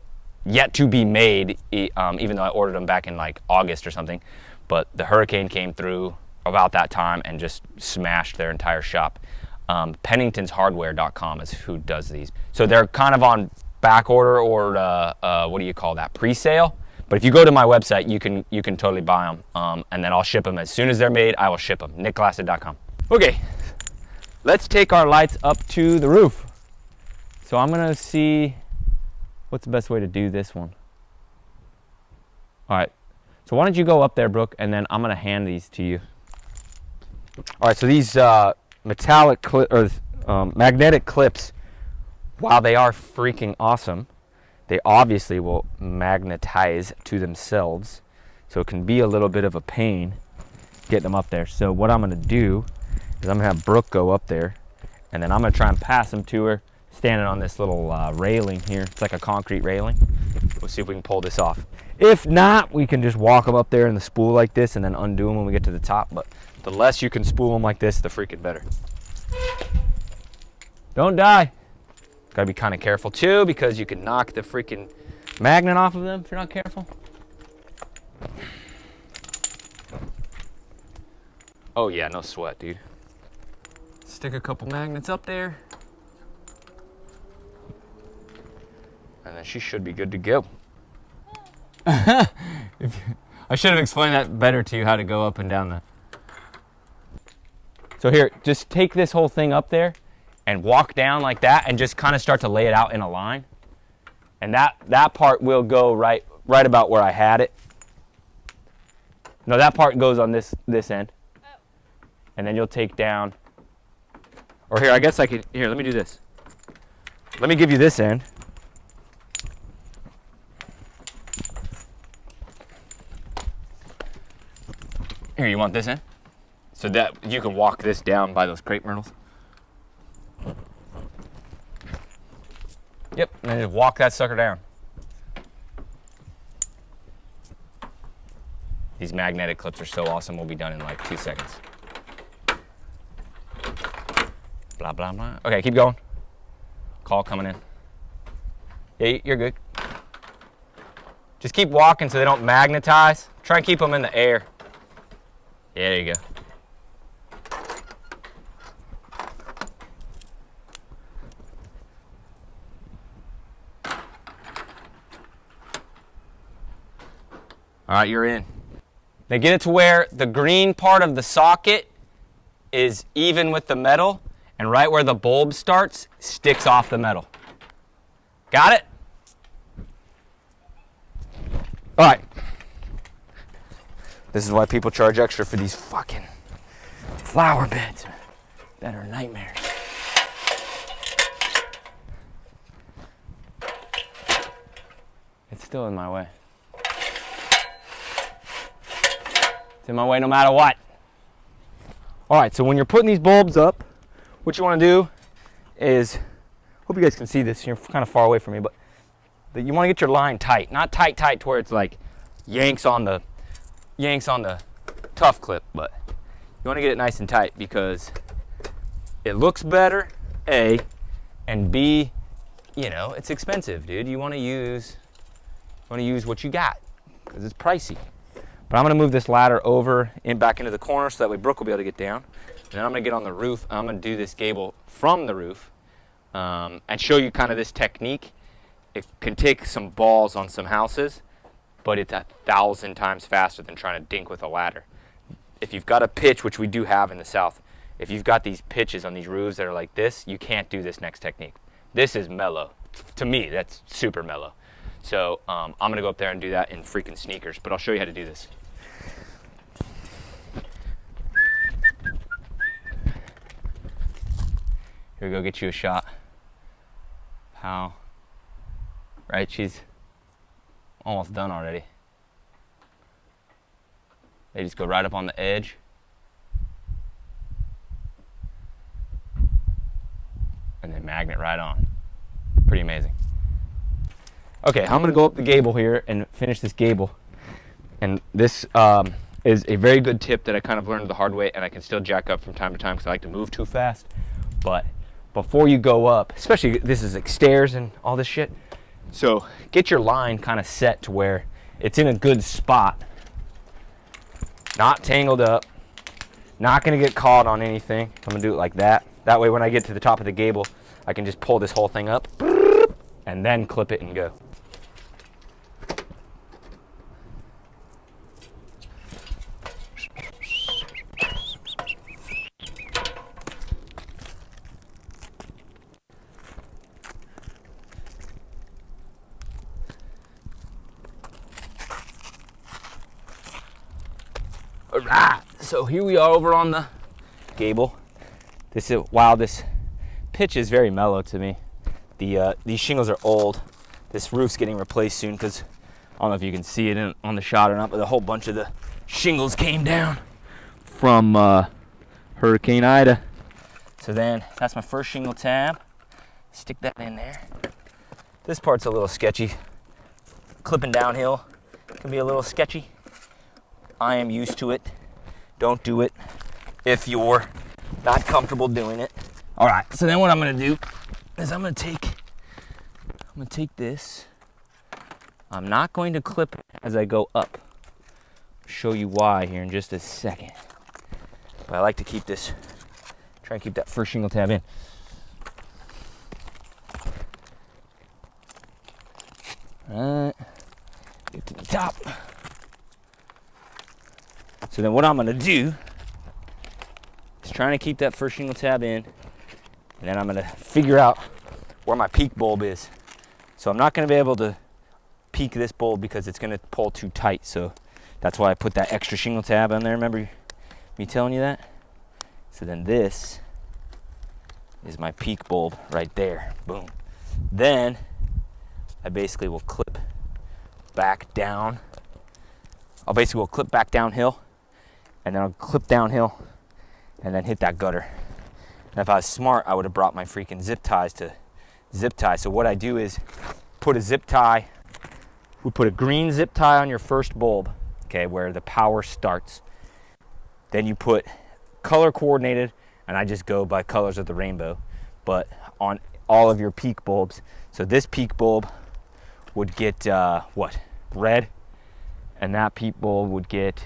S1: yet to be made, even though I ordered them back in like August or something. But the hurricane came through about that time and just smashed their entire shop. PenningtonsHardware.com is who does these. So they're kind of on back order, or what do you call that, pre-sale. But if you go to my website, you can totally buy them, and then I'll ship them as soon as they're made. I will ship them. nickglassett.com. Okay, let's take our lights up to the roof. So I'm gonna see what's the best way to do this one. All right, so why don't you go up there, Brooke, and then I'm gonna hand these to you. All right, so these metallic magnetic clips, while they are freaking awesome, they obviously will magnetize to themselves, so it can be a little bit of a pain getting them up there. So what I'm gonna do is I'm gonna have Brooke go up there, and then I'm gonna try and pass them to her, standing on this little railing here. It's like a concrete railing. We'll see if we can pull this off. If not, we can just walk them up there in the spool like this and then undo them when we get to the top. But the less you can spool them like this, the freaking better. Don't die. Gotta be kind of careful too, because you can knock the freaking magnet off of them if you're not careful. Oh yeah, no sweat, dude. Stick a couple magnets up there, and then she should be good to go. I should have explained that better to you, how to go up and down the... So here, just take this whole thing up there and walk down like that, and just kind of start to lay it out in a line. And that part will go right about where I had it. No, that part goes on this end. And then you'll take down, or here, I guess I could, here, let me do this. Let me give you this end. Here, you want this end? So that you can walk this down by those crepe myrtles. Yep, and then just walk that sucker down. These magnetic clips are so awesome, we'll be done in like 2 seconds. Blah, blah, blah. Okay, keep going. Call coming in. Yeah, you're good. Just keep walking so they don't magnetize. Try and keep them in the air. Yeah, there you go. All right, you're in. Now get it to where the green part of the socket is even with the metal, and right where the bulb starts, sticks off the metal. Got it? All right. This is why people charge extra for these fucking flower beds that are nightmares. It's still in my way. It's in my way no matter what. All right, so when you're putting these bulbs up, what you want to do is, hope you guys can see this, you're kind of far away from me, but you want to get your line tight. Not tight to where it's like yanks on the tough clip, but you want to get it nice and tight because it looks better, A, and B, it's expensive, dude. You want to use what you got because it's pricey. But I'm going to move this ladder over back into the corner so that way Brooke will be able to get down. And then I'm going to get on the roof. I'm going to do this gable from the roof and show you kind of this technique. It can take some balls on some houses, but it's 1,000 times faster than trying to dink with a ladder. If you've got a pitch, which we do have in the South, if you've got these pitches on these roofs that are like this, you can't do this next technique. This is mellow. To me, that's super mellow. So I'm going to go up there and do that in freaking sneakers, but I'll show you how to do this. Here we go, get you a shot. How? Right, she's almost done already. They just go right up on the edge. And then magnet right on. Pretty amazing. Okay, I'm gonna go up the gable here and finish this gable. And this is a very good tip that I kind of learned the hard way, and I can still jack up from time to time because I like to move too fast. But before you go up, especially this is like stairs and all this shit, so get your line kind of set to where it's in a good spot, not tangled up, not gonna get caught on anything. I'm gonna do it like that. That way when I get to the top of the gable, I can just pull this whole thing up and then clip it and go. All right, so here we are over on the gable. This is, wow, this pitch is very mellow to me. These shingles are old. This roof's getting replaced soon because I don't know if you can see it on the shot or not, but a whole bunch of the shingles came down from Hurricane Ida. So then that's my first shingle tab. Stick that in there. This part's a little sketchy. Clipping downhill can be a little sketchy. I am used to it. Don't do it if you're not comfortable doing it. All right, so then what I'm gonna do is I'm gonna take this. I'm not going to clip it as I go up. I'll show you why here in just a second. But I like to keep this, try and keep that first shingle tab in. All right, get to the top. So then what I'm gonna do is trying to keep that first shingle tab in, and then I'm gonna figure out where my peak bulb is. So I'm not gonna be able to peak this bulb because it's gonna pull too tight. So that's why I put that extra shingle tab on there. Remember me telling you that? So then this is my peak bulb right there, boom. Then I basically will clip back down. I'll basically will clip back downhill, and then I'll clip downhill and then hit that gutter. And if I was smart, I would have brought my freaking zip ties to zip tie. So what I do is put a zip tie, we put a green zip tie on your first bulb, okay, where the power starts. Then you put color coordinated, and I just go by colors of the rainbow, but on all of your peak bulbs. So this peak bulb would get what? Red, and that peak bulb would get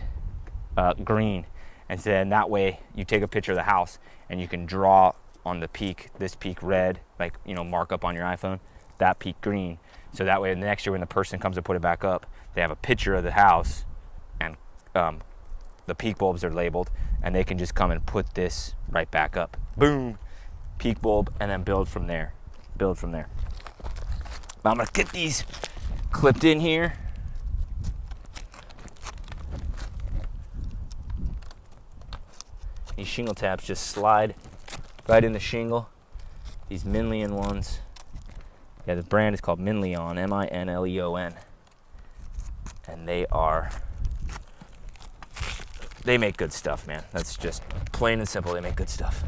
S1: green. And then that way you take a picture of the house and you can draw on the peak, this peak red, like, you know, mark up on your iPhone, that peak green. So that way the next year when the person comes to put it back up, they have a picture of the house and the peak bulbs are labeled, and they can just come and put this right back up. Boom, peak bulb, and then build from there. Build from there. But I'm gonna get these clipped in here. These shingle tabs just slide right in the shingle. These Minleon ones. Yeah, the brand is called Minleon, M-I-N-L-E-O-N. And they make good stuff, man. That's just plain and simple, they make good stuff.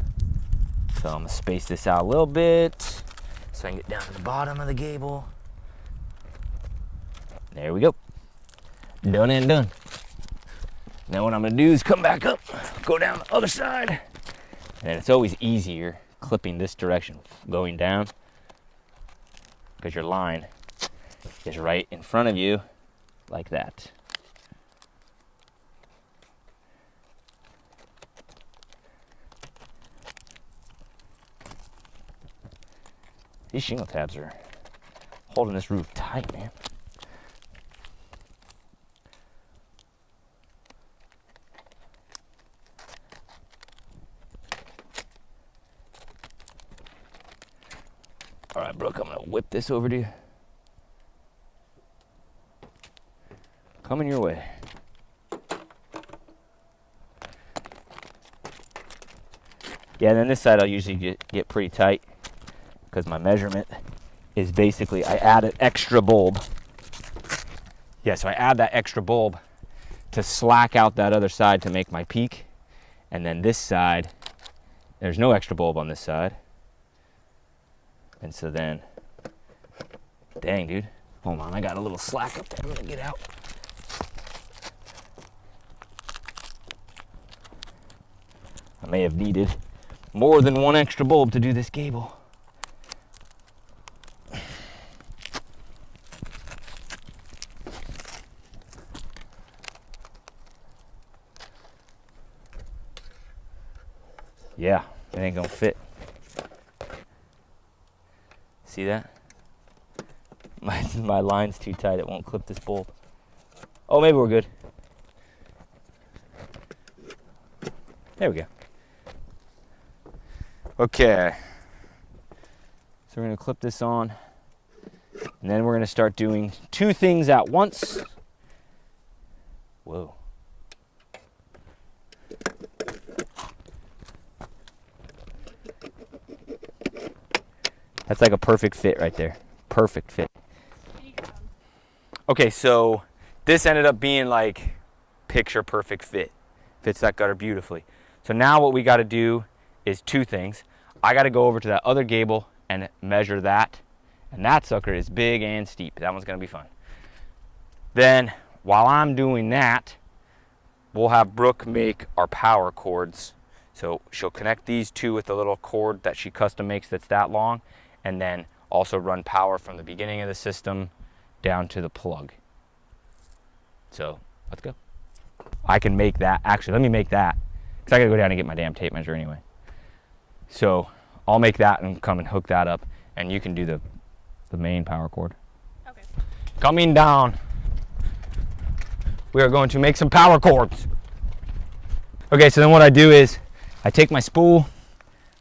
S1: So I'm gonna space this out a little bit so I can get down to the bottom of the gable. There we go. Done and done. Now what I'm gonna do is come back up, go down the other side, and it's always easier clipping this direction, going down, because your line is right in front of you, like that. These shingle tabs are holding this roof tight, man. All right, Brooke, I'm gonna whip this over to you. Coming your way. Yeah, and then this side I'll usually get pretty tight because my measurement is basically I add an extra bulb. Yeah, so I add that extra bulb to slack out that other side to make my peak. And then this side, there's no extra bulb on this side. And so then, dang, dude. Hold on, I got a little slack up there. I'm gonna get out. I may have needed more than one extra bulb to do this gable. Yeah, it ain't gonna fit. See that? My line's too tight, it won't clip this bulb. Oh, maybe we're good. There we go. Okay. So we're gonna clip this on, and then we're gonna start doing two things at once. Whoa. That's like a perfect fit right there. Perfect fit. Okay, so this ended up being like picture perfect fit. Fits that gutter beautifully. So now what we got to do is two things. I got to go over to that other gable and measure that. And that sucker is big and steep. That one's going to be fun. Then while I'm doing that, we'll have Brooke make our power cords. So she'll connect these two with the little cord that she custom makes that's that long, and then also run power from the beginning of the system down to the plug. So let's go. I can make that. Actually, let me make that, because I gotta go down and get my damn tape measure anyway. So I'll make that and come and hook that up, and you can do the main power cord.
S2: Okay.
S1: Coming down, we are going to make some power cords. Okay, so then what I do is I take my spool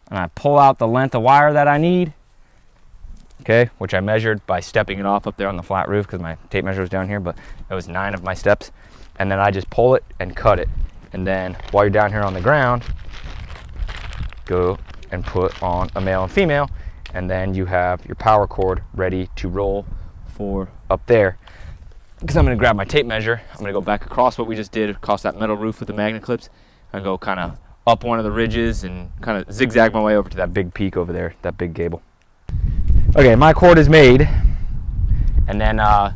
S1: and I pull out the length of wire that I need. Okay, which I measured by stepping it off up there on the flat roof because my tape measure was down here, but it was 9 of my steps. And then I just pull it and cut it. And then while you're down here on the ground, go and put on a male and female, and then you have your power cord ready to roll for up there. Because I'm gonna grab my tape measure, I'm gonna go back across what we just did, across that metal roof with the magnet clips, and go kind of up one of the ridges and kind of zigzag my way over to that big peak over there, that big gable. Okay, my cord is made, and then I'm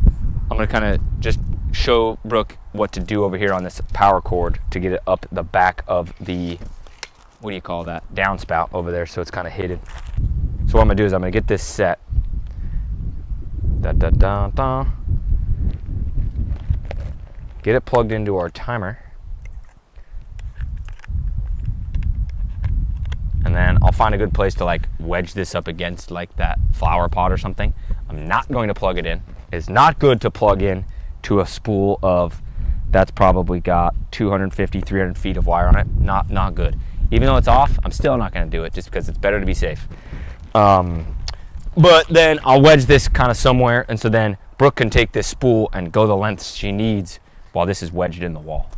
S1: gonna kind of just show Brooke what to do over here on this power cord to get it up the back of the, what do you call that, downspout over there, so it's kind of hidden. So what I'm gonna do is I'm gonna get this set. Da, da, da, da. Get it plugged into our timer. And then I'll find a good place to like wedge this up against like that flower pot or something. I'm not going to plug it in. It's not good to plug in to a spool of, that's probably got 250, 300 feet of wire on it. Not good. Even though it's off, I'm still not going to do it just because it's better to be safe. But then I'll wedge this kind of somewhere, and so then Brooke can take this spool and go the lengths she needs while this is wedged in the wall.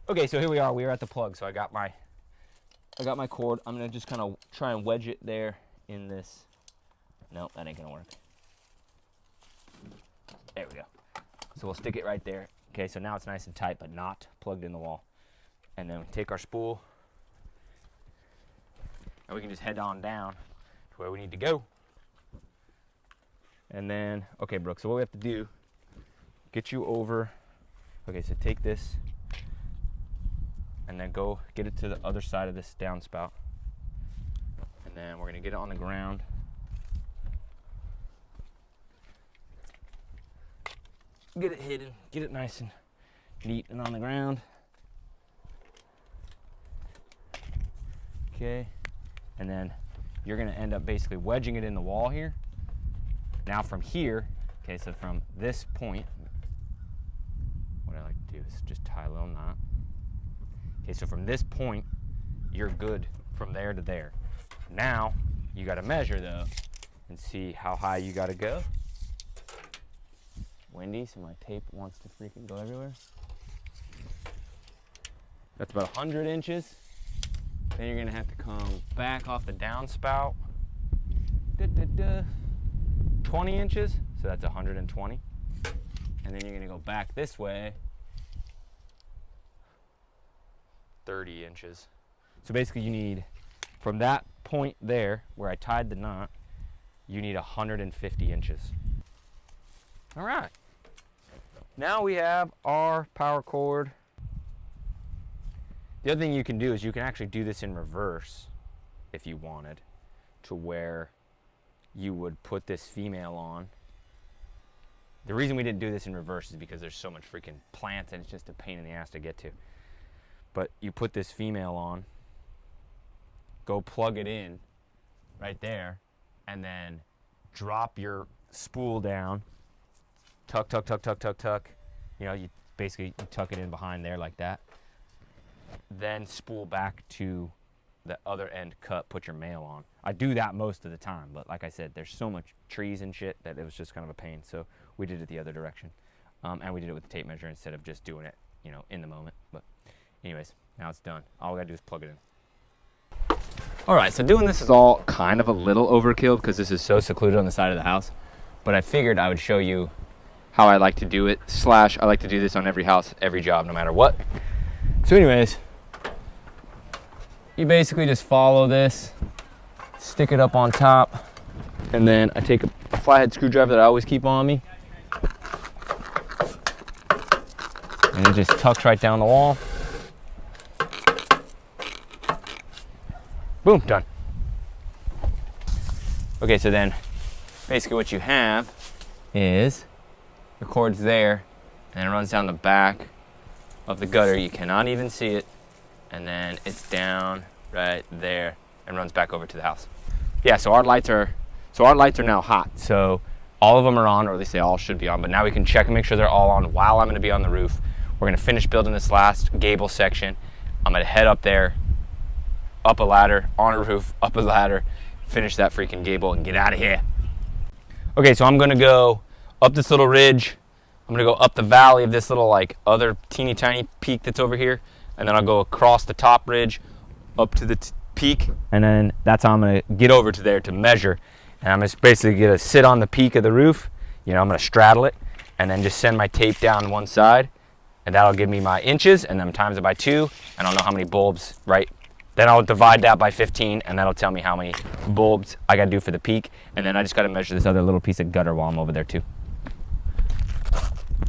S1: Okay, so here we are. We are at the plug. So I got my cord. I'm gonna just kind of try and wedge it there in this. No, that ain't gonna work. There we go. So we'll stick it right there. Okay, so now it's nice and tight, but not plugged in the wall. And then we take our spool, and we can just head on down to where we need to go. And then, okay, Brooke. So what we have to do, get you over. Okay, so take this. And then go get it to the other side of this downspout. And then we're gonna get it on the ground. Get it hidden, get it nice and neat and on the ground. Okay, and then you're gonna end up basically wedging it in the wall here. Now from here, okay, so from this point, what I like to do is just tie a little knot. Okay, so from this point, you're good from there to there. Now, you gotta measure though, and see how high you gotta go. It's windy, so my tape wants to freaking go everywhere. That's about 100 inches. Then you're gonna have to come back off the downspout. 20 inches, so that's 120. And then you're gonna go back this way 30 inches. So basically you need, from that point there where I tied the knot, you need 150 inches. All right, now we have our power cord. The other thing you can do is you can actually do this in reverse if you wanted, to where you would put this female on. The reason we didn't do this in reverse is because there's so much freaking plants and it's just a pain in the ass to get to. But you put this female on, go plug it in right there, and then drop your spool down, tuck, tuck, tuck, tuck, tuck, tuck. You know, you basically tuck it in behind there like that. Then spool back to the other end cut, put your male on. I do that most of the time, but like I said, there's so much trees and shit that it was just kind of a pain. So we did it the other direction. And we did it with the tape measure instead of just doing it, you know, in the moment. But anyways, now it's done. All we gotta do is plug it in. All right, so doing this is all kind of a little overkill because this is so secluded on the side of the house. But I figured I would show you how I like to do it, / I like to do this on every house, every job, no matter what. So anyways, you basically just follow this, stick it up on top, and then I take a flathead screwdriver that I always keep on me, and it just tucks right down the wall. Boom, done. Okay, so then basically what you have is the cord's there, and it runs down the back of the gutter. You cannot even see it. And then it's down right there and runs back over to the house. Yeah, so our lights are now hot. So all of them are on, or at least they all should be on, but now we can check and make sure they're all on while I'm gonna be on the roof. We're gonna finish building this last gable section. I'm gonna head up there, up a ladder, on a roof, up a ladder, finish that freaking gable and get out of here. Okay, so I'm gonna go up this little ridge. I'm gonna go up the valley of this little like other teeny tiny peak that's over here. And then I'll go across the top ridge up to the peak, and then that's how I'm gonna get over to there to measure. And I'm just basically gonna sit on the peak of the roof, you know, I'm gonna straddle it, and then just send my tape down one side, and that'll give me my inches, and then times it by 2, and I'll know how many bulbs, right? Then I'll divide that by 15, and that'll tell me how many bulbs I gotta do for the peak, and then I just gotta measure this other little piece of gutter while I'm over there too.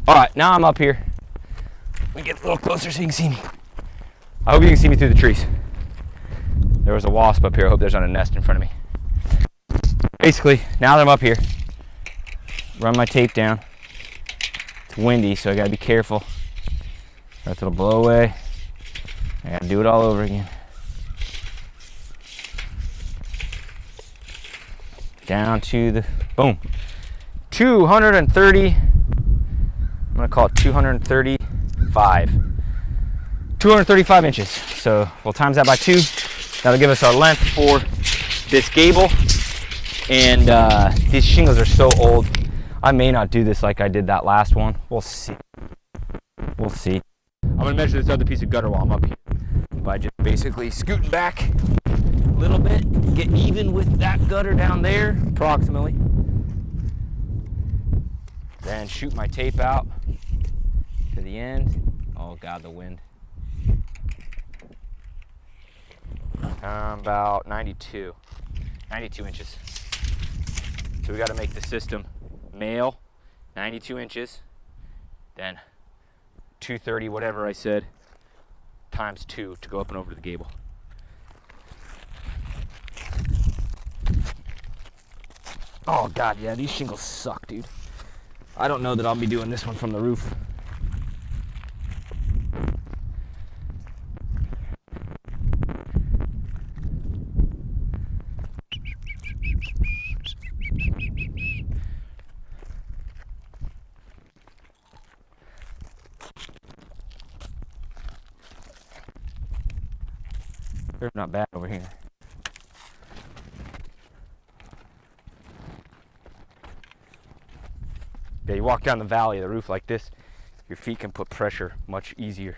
S1: All right, now I'm up here. Let me get a little closer so you can see me. I hope you can see me through the trees. There was a wasp up here. I hope there's not a nest in front of me. Basically, now that I'm up here, run my tape down. It's windy, so I gotta be careful. Or else it'll blow away. I gotta do it all over again. Down to the, boom. 230, I'm gonna call it 235. 235 inches. So we'll times that by 2. That'll give us our length for this gable. And these shingles are so old. I may not do this like I did that last one. We'll see. We'll see. I'm gonna measure this other piece of gutter while I'm up here by just basically scooting back a little bit, get even with that gutter down there, approximately. Then shoot my tape out to the end. Oh God, the wind. About 92 inches. So we got to make the system male, 92 inches, then 230, whatever I said, times 2 to go up and over to the gable. Oh God, yeah, these shingles suck, dude. I don't know that I'll be doing this one from the roof. They're not bad over here. Yeah, you walk down the valley of the roof like this, your feet can put pressure much easier.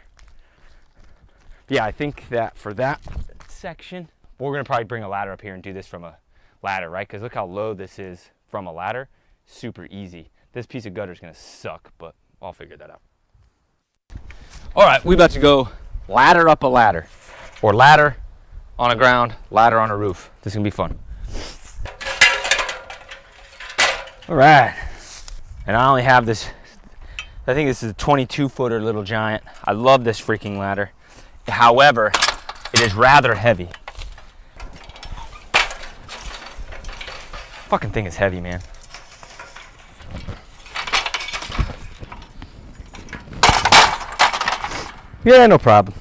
S1: Yeah, I think that for that, let's section. We're gonna probably bring a ladder up here and do this from a ladder, right? Because look how low this is from a ladder. Super easy. This piece of gutter is gonna suck, but I'll figure that out. All right, we about to go ladder up a ladder, or ladder on a ground, ladder on a roof. This is gonna be fun. All right, and I only have this, I think this is a 22-footer Little Giant. I love this freaking ladder. However, it is rather heavy. Fucking thing is heavy, man. Yeah, no problem.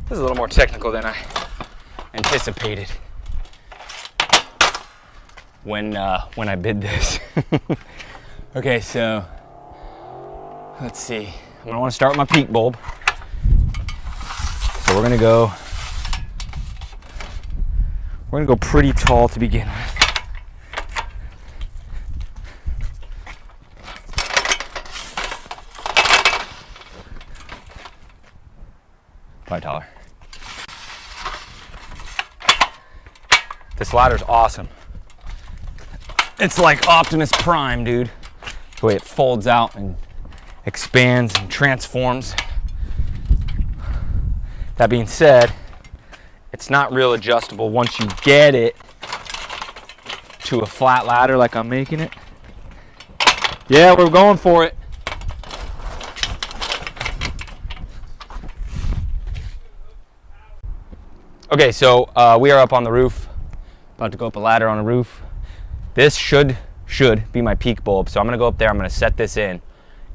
S1: This is a little more technical than I anticipated when I bid this. Okay, so let's see. I'm gonna want to start with my peak bulb. So we're gonna go pretty tall to begin with. $5. This ladder's awesome. It's like Optimus Prime, dude. The way it folds out and expands and transforms. That being said, it's not real adjustable once you get it to a flat ladder like I'm making it. Yeah, we're going for it. Okay, so we are up on the roof, about to go up a ladder on a roof. This should be my peak bulb, so I'm gonna go up there, I'm gonna set this in,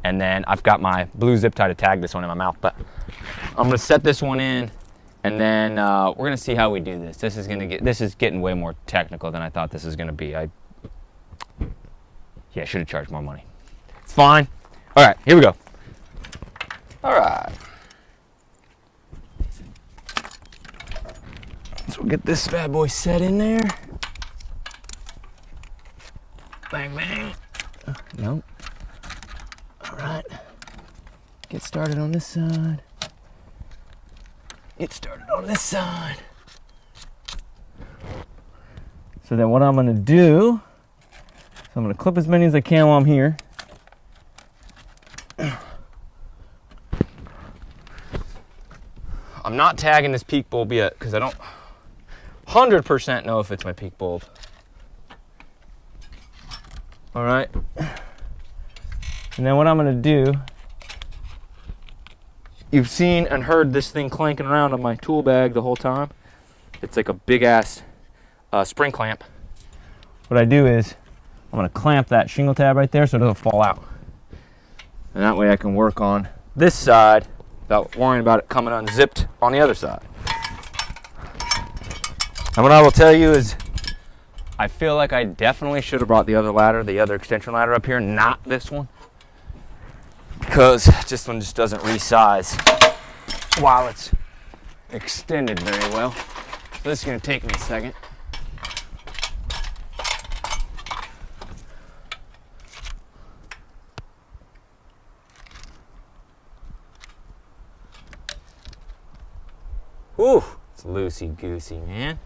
S1: and then I've got my blue zip tie to tag this one in my mouth, but I'm gonna set this one in, and then we're gonna see how we do this. This is getting way more technical than I thought this was gonna be. Yeah, I should have charged more money. It's fine. All right, here we go. All right. So we'll get this bad boy set in there. Bang, bang. Nope. All right. Get started on this side. Get started on this side. So then what I'm gonna do, so I'm gonna clip as many as I can while I'm here. I'm not tagging this peak bulb yet because I don't 100% know if it's my peak bulb. All right. And then what I'm gonna do, you've seen and heard this thing clanking around on my tool bag the whole time. It's like a big ass spring clamp. What I do is I'm gonna clamp that shingle tab right there so it doesn't fall out. And that way I can work on this side without worrying about it coming unzipped on the other side. And what I will tell you is I feel like I definitely should have brought the other ladder, the other extension ladder up here, not this one. Because this one just doesn't resize while it's extended very well. So this is gonna take me a second. Ooh, it's loosey-goosey, man.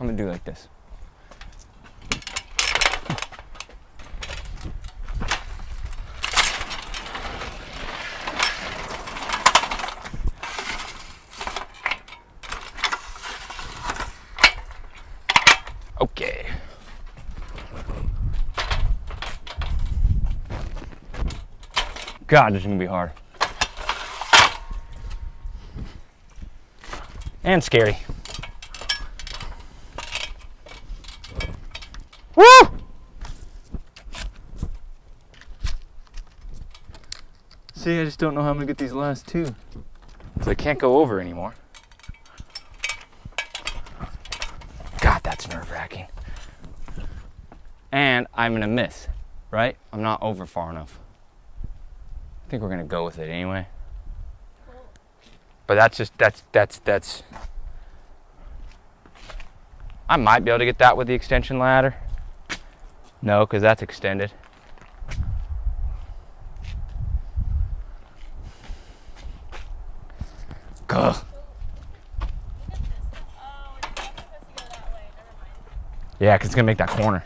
S1: I'm gonna do like this. Okay. God, this is gonna be hard. And scary. Woo! See, I just don't know how I'm gonna get these last two. So I can't go over anymore. God, that's nerve-wracking. and I'm gonna miss, right? I'm not over far enough. I think we're gonna go with it anyway. But that's. I might be able to get that with the extension ladder. No, because that's extended. Ugh. Yeah, because it's going to make that corner.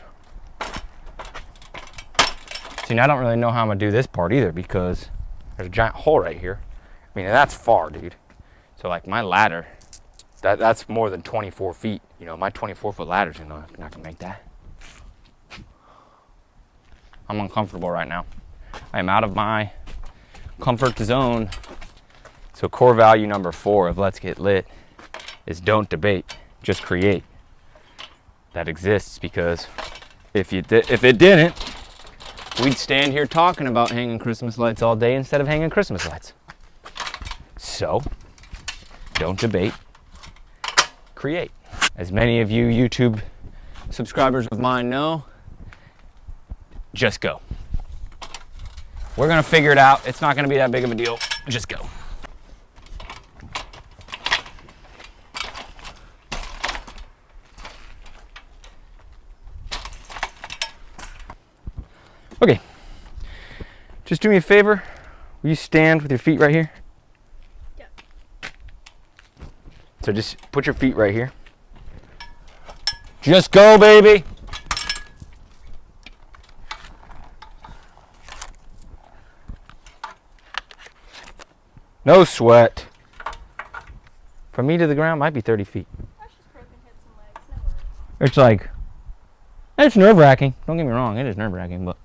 S1: See, now I don't really know how I'm going to do this part either because there's a giant hole right here. I mean, that's far, dude. So, like, my ladder, that's more than 24 feet. You know, my 24-foot ladder's not going to make that. I'm uncomfortable right now. I am out of my comfort zone. So core value number 4 of Let's Get Lit is don't debate, just create. That exists because if it didn't, we'd stand here talking about hanging Christmas lights all day instead of hanging Christmas lights. So, don't debate, create. As many of you YouTube subscribers of mine know, just go. We're gonna figure it out. It's not gonna be that big of a deal. Just go. Okay, just do me a favor. Will you stand with your feet right here? Yeah. So just put your feet right here. Just go, baby. No sweat. From me to the ground might be 30 feet. That's just broken hips and legs. No worries. It's like, it's nerve-wracking. Don't get me wrong, it is nerve-wracking, but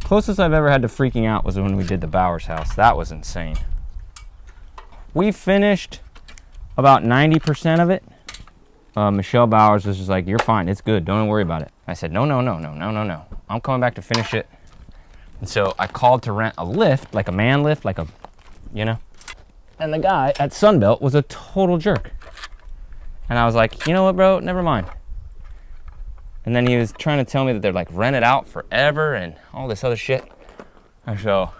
S1: closest I've ever had to freaking out was when we did the Bowers house. That was insane. We finished about 90% of it. Michelle Bowers was just like, you're fine, it's good, don't worry about it. I said, no. I'm coming back to finish it. And so I called to rent a lift, like a man lift, like a, you know. And the guy at Sunbelt was a total jerk. And I was like, you know what, bro, never mind. And then he was trying to tell me that they're like rented out forever and all this other shit. And so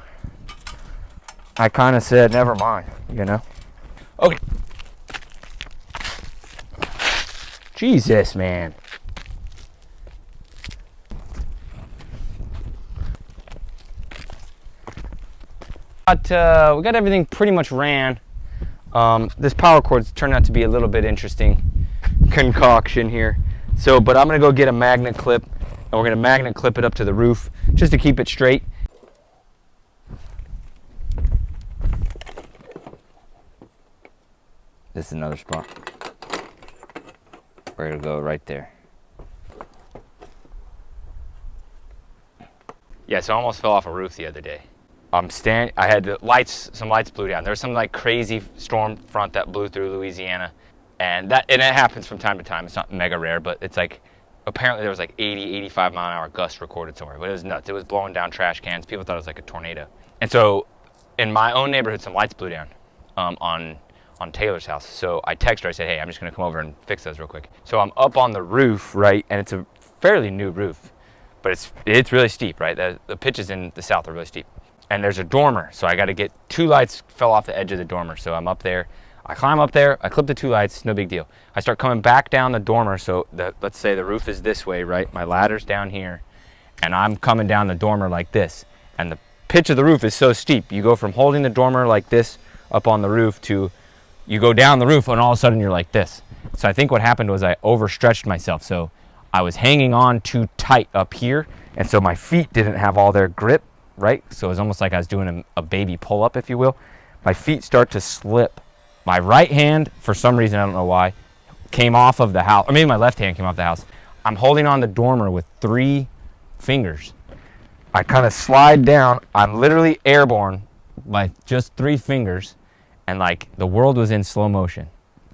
S1: I kind of said, never mind, you know. Okay. Jesus, man. But we got everything pretty much ran. This power cord's turned out to be a little bit interesting concoction here. So, but I'm gonna go get a magnet clip and we're gonna magnet clip it up to the roof just to keep it straight. This is another spot where it'll go right there. Yeah, so I almost fell off a roof the other day. I had the lights, some lights blew down. There was some like crazy storm front that blew through Louisiana. And it happens from time to time. It's not mega rare, but it's like, apparently there was like 80, 85 mile an hour gusts recorded somewhere. But it was nuts. It was blowing down trash cans. People thought it was like a tornado. And so in my own neighborhood, some lights blew down on Taylor's house. So I texted her, I said, hey, I'm just gonna come over and fix those real quick. So I'm up on the roof, right? And it's a fairly new roof, but it's really steep, right? The pitches in the south are really steep. And there's a dormer. So I gotta get 2 lights fell off the edge of the dormer. So I'm up there. I climb up there, I clip the 2 lights, no big deal. I start coming back down the dormer, so let's say the roof is this way, right? My ladder's down here, and I'm coming down the dormer like this. And the pitch of the roof is so steep. You go from holding the dormer like this up on the roof to you go down the roof and all of a sudden you're like this. So I think what happened was I overstretched myself. So I was hanging on too tight up here, and so my feet didn't have all their grip, right? So it was almost like I was doing a baby pull-up, if you will. My feet start to slip. My right hand, for some reason, I don't know why, came off of the house. Or maybe my left hand came off the house. I'm holding on the dormer with 3 fingers. I kind of slide down. I'm literally airborne by just 3 fingers. And like the world was in slow motion.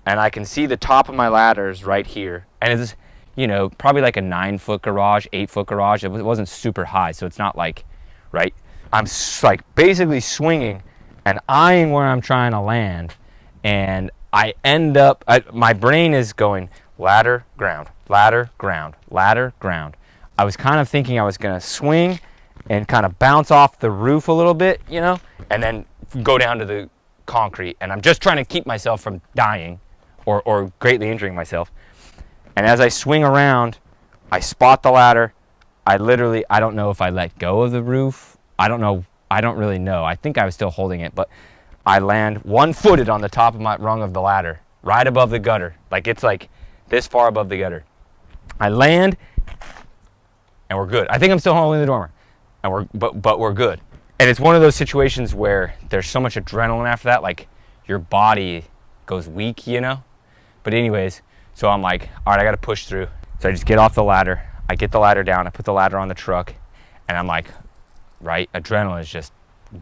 S1: And I can see the top of my ladders right here. And it's, you know, probably like a 9-foot garage, 8-foot garage. It wasn't super high, so it's not like, right? I'm like basically swinging and eyeing where I'm trying to land. And I end up, my brain is going, ladder, ground, ladder, ground, ladder, ground. I was kind of thinking I was gonna swing and kind of bounce off the roof a little bit, you know, and then go down to the concrete. And I'm just trying to keep myself from dying or greatly injuring myself. And as I swing around, I spot the ladder. I don't know if I let go of the roof. I don't know. I don't really know. I think I was still holding it, but I land one-footed on the top of my rung of the ladder, right above the gutter. Like it's like this far above the gutter. I land, and we're good. I think I'm still holding the dormer, and but we're good. And it's one of those situations where there's so much adrenaline after that, like your body goes weak, you know? But anyways, so I'm like, all right, I gotta push through. So I just get off the ladder. I get the ladder down, I put the ladder on the truck, and I'm like, right, adrenaline is just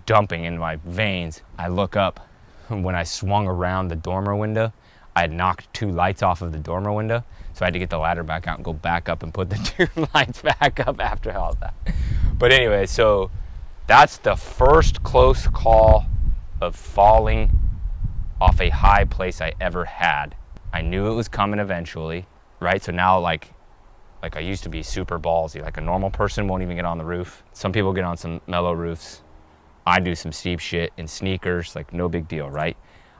S1: dumping in my veins. I look up. When I swung around the dormer window, I had knocked 2 lights off of the dormer window, so I had to get the ladder back out and go back up and put the 2 lights back up after all that. But anyway, so that's the first close call of falling off a high place I ever had. I knew it was coming eventually, right? So now like I used to be super ballsy. Like a normal person won't even get on the roof. Some people get on some mellow roofs. I do some steep shit in sneakers, like no big deal, right?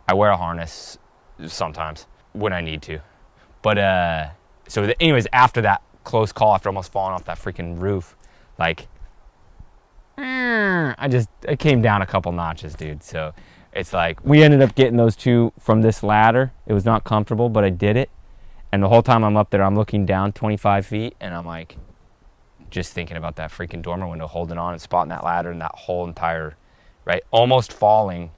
S1: I wear a harness sometimes when I need to. But anyways, after that close call, after almost falling off that freaking roof, like I came down a couple notches, dude. So it's like we ended up getting those 2 from this ladder. It was not comfortable, but I did it. And the whole time I'm up there, I'm looking down 25 feet, and I'm like, just thinking about that freaking dormer window, holding on and spotting that ladder and that whole entire, right, almost falling.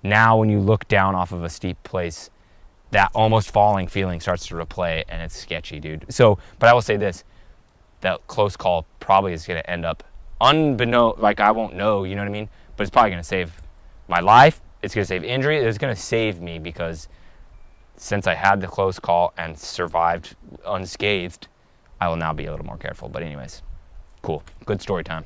S1: Now when you look down off of a steep place, that almost falling feeling starts to replay, and it's sketchy, dude. So, but I will say this, that close call probably is going to end up unbeknown, like I won't know, you know what I mean? But it's probably going to save my life. It's going to save injury. It's going to save me, because since I had the close call and survived unscathed, I will now be a little more careful. But anyways, cool. Good story time.